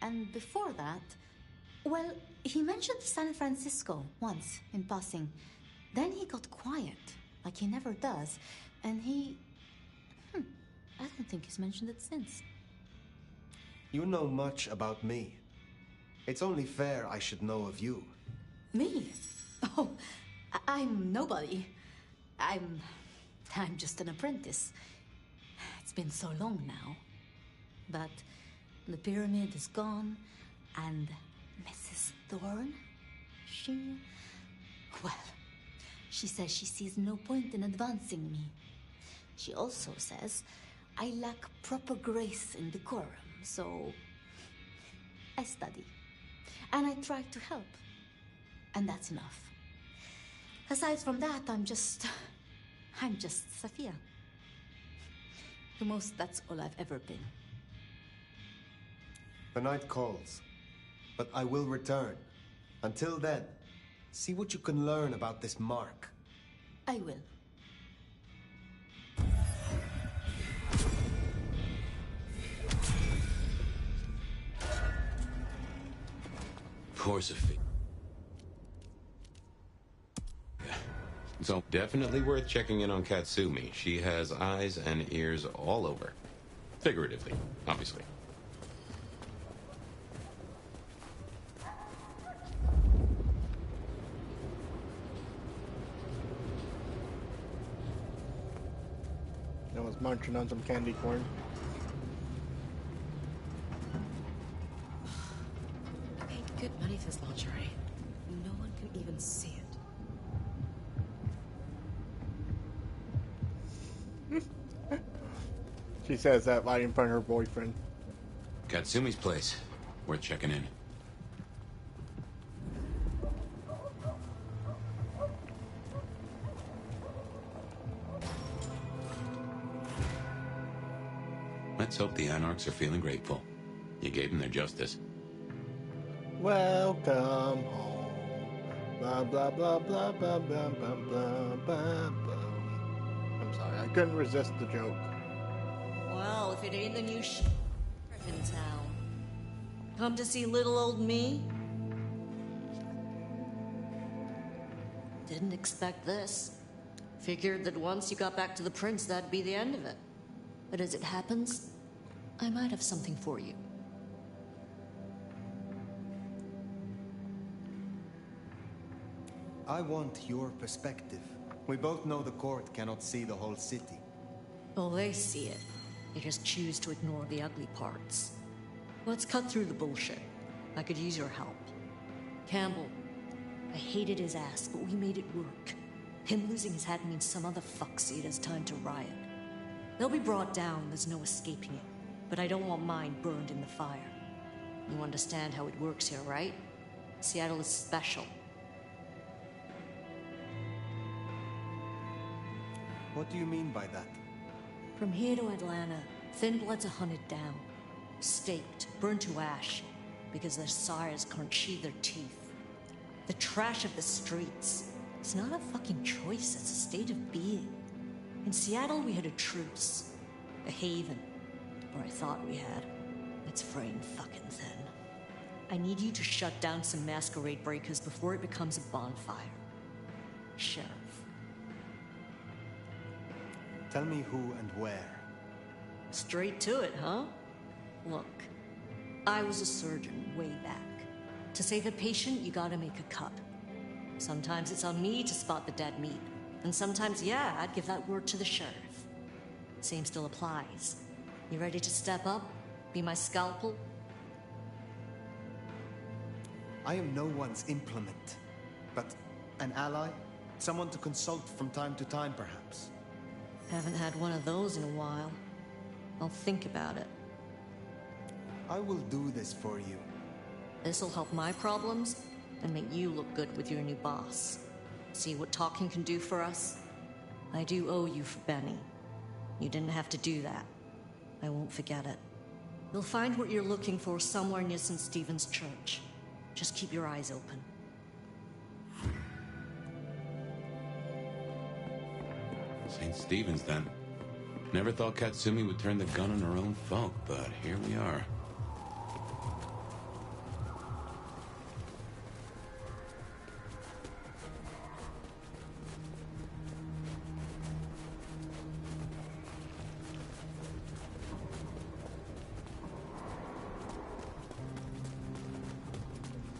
And before that, well, he mentioned San Francisco once in passing. Then he got quiet, like he never does, and I don't think he's mentioned it since. You know much about me. It's only fair I should know of you. Me? Oh, I'm nobody. I'm just an apprentice. It's been so long now. But the pyramid is gone, and Mrs. Thorne, she says she sees no point in advancing me. She also says I lack proper grace and decorum, so I study. And I try to help. And that's enough. Aside from that, I'm just Sophia. The most, that's all I've ever been. The night calls, but I will return. Until then, see what you can learn about this mark. I will. Poor Sophia. So definitely worth checking in on Katsumi. She has eyes and ears all over. Figuratively, obviously. I was munching on some candy corn. I paid good money for this lingerie. No one can even see it. She says that right in front of her boyfriend. Katsumi's place. Worth checking in. Let's hope the Anarchs are feeling grateful. You gave them their justice. Welcome home. Blah blah blah blah blah blah blah blah blah blah. I'm sorry, I couldn't resist the joke. Well, if it ain't the new sheriff in town. Come to see little old me? Didn't expect this. Figured that once you got back to the prince, that'd be the end of it. But as it happens, I might have something for you. I want your perspective. We both know the court cannot see the whole city. Well, they see it. They just choose to ignore the ugly parts. Let's cut through the bullshit. I could use your help. Campbell, I hated his ass, but we made it work. Him losing his hat means some other fuck see it as time to riot. They'll be brought down, there's no escaping it. But I don't want mine burned in the fire. You understand how it works here, right? Seattle is special. What do you mean by that? From here to Atlanta, thin bloods are hunted down, staked, burned to ash, because their sires can't sheathe their teeth. The trash of the streets. It's not a fucking choice, it's a state of being. In Seattle, we had a truce. A haven. Or I thought we had. It's fraying fucking thin. I need you to shut down some masquerade breakers before it becomes a bonfire. Sheriff. Tell me who and where. Straight to it, huh? Look, I was a surgeon way back. To save a patient, you gotta make a cut. Sometimes it's on me to spot the dead meat. And sometimes, yeah, I'd give that word to the sheriff. Same still applies. You ready to step up? Be my scalpel? I am no one's implement, but an ally? Someone to consult from time to time, perhaps. Haven't had one of those in a while. I'll think about it. I will do this for you. This'll help my problems and make you look good with your new boss. See what talking can do for us? I do owe you for Benny. You didn't have to do that. I won't forget it. You'll find what you're looking for somewhere near St. Stephen's Church. Just keep your eyes open. St. Stephen's, then. Never thought Katsumi would turn the gun on her own folk, but here we are.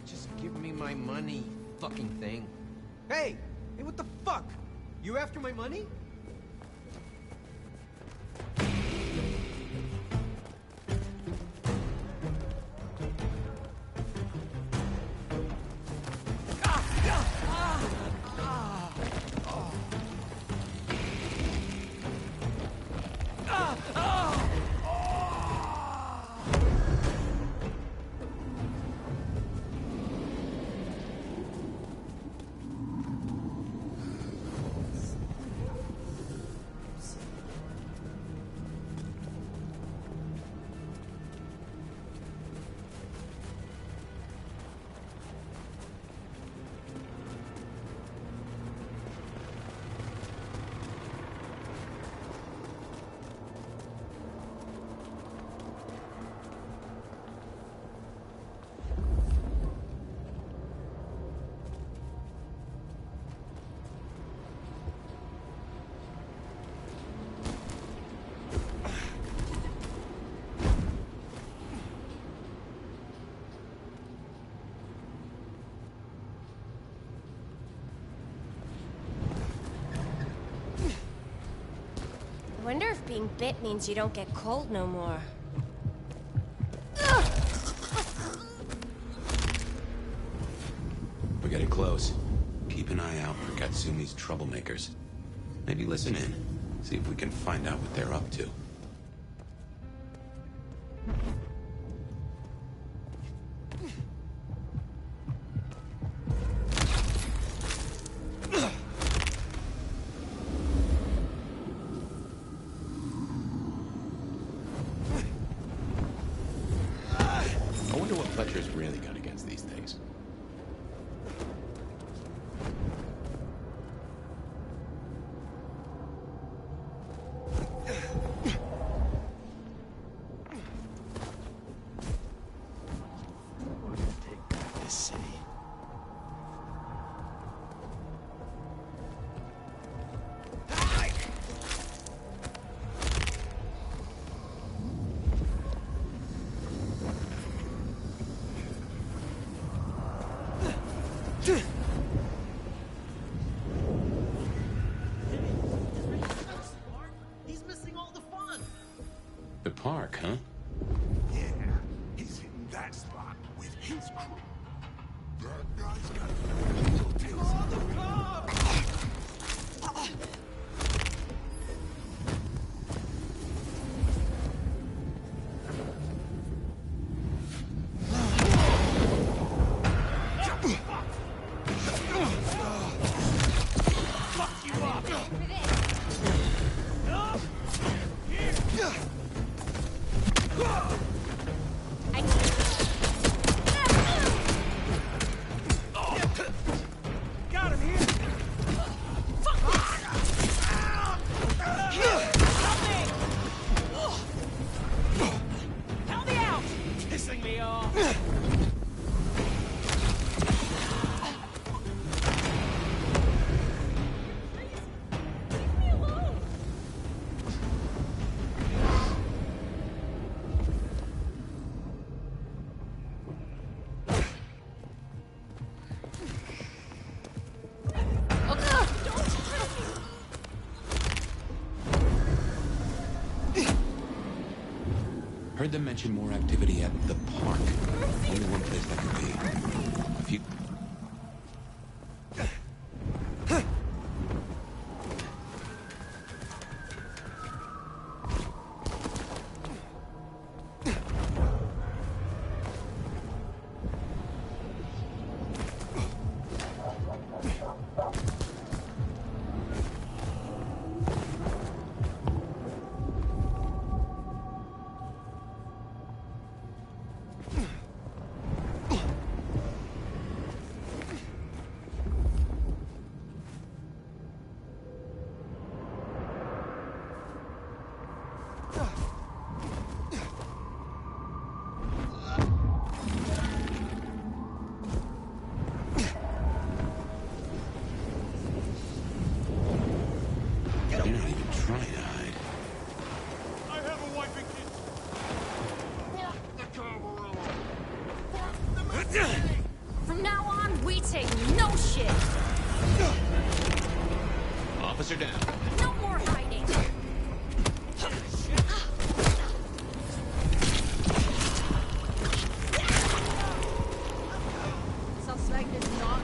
Just give me my money, fucking thing. Hey! Hey, what the fuck? You after my money? I wonder if being bit means you don't get cold no more. We're getting close. Keep an eye out for Katsumi's troublemakers. Maybe listen in. See if we can find out what they're up to. I wonder what Fletcher's really got against these things. This city. He's missing all the fun. The park, huh? Yeah, he's hitting that spot with his crew. That guy's got real taste. Oh, the cops! Fuck you up! Heard them mention more activity at the park. Only one place that could be. If you... From now on, we take no shit. Officer down. No more hiding. Suspect is not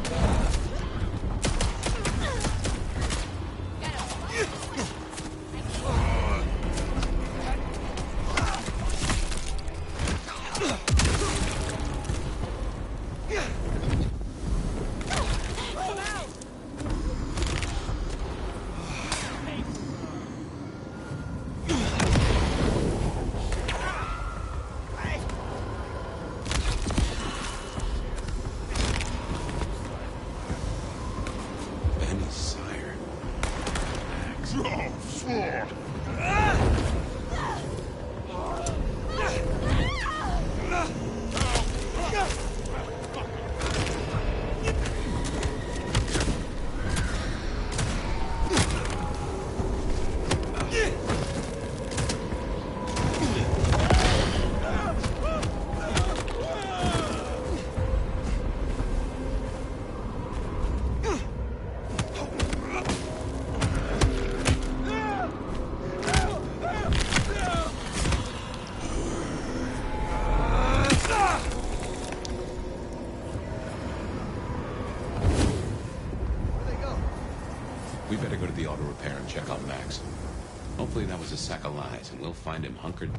We better go to the auto repair and check on Max. Hopefully that was a sack of lies, and we'll find him hunkered.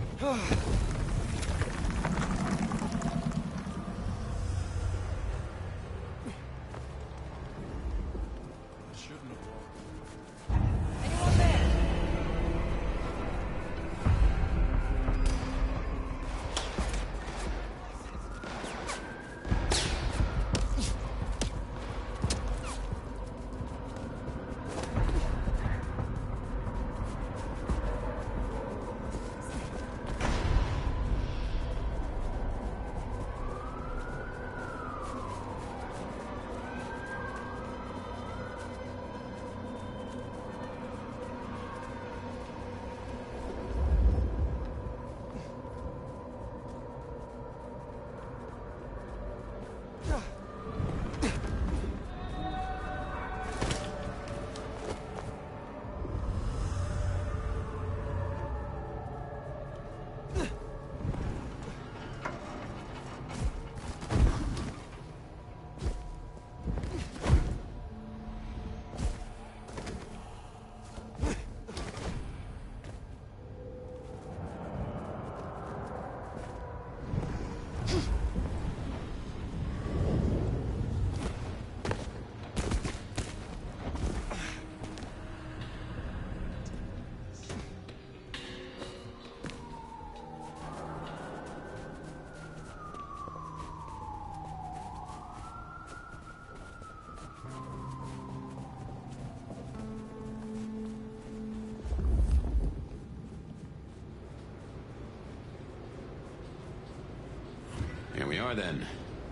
Here we are then.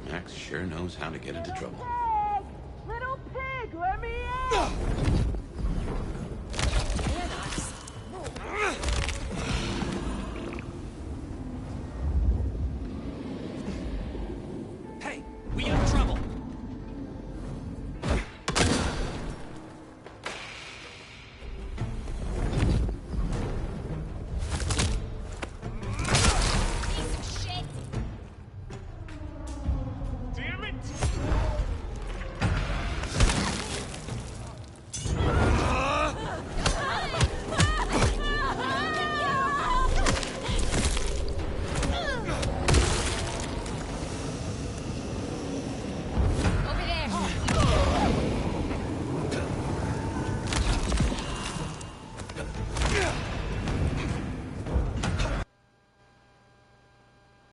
Max sure knows how to get into trouble. Little pig, let me in!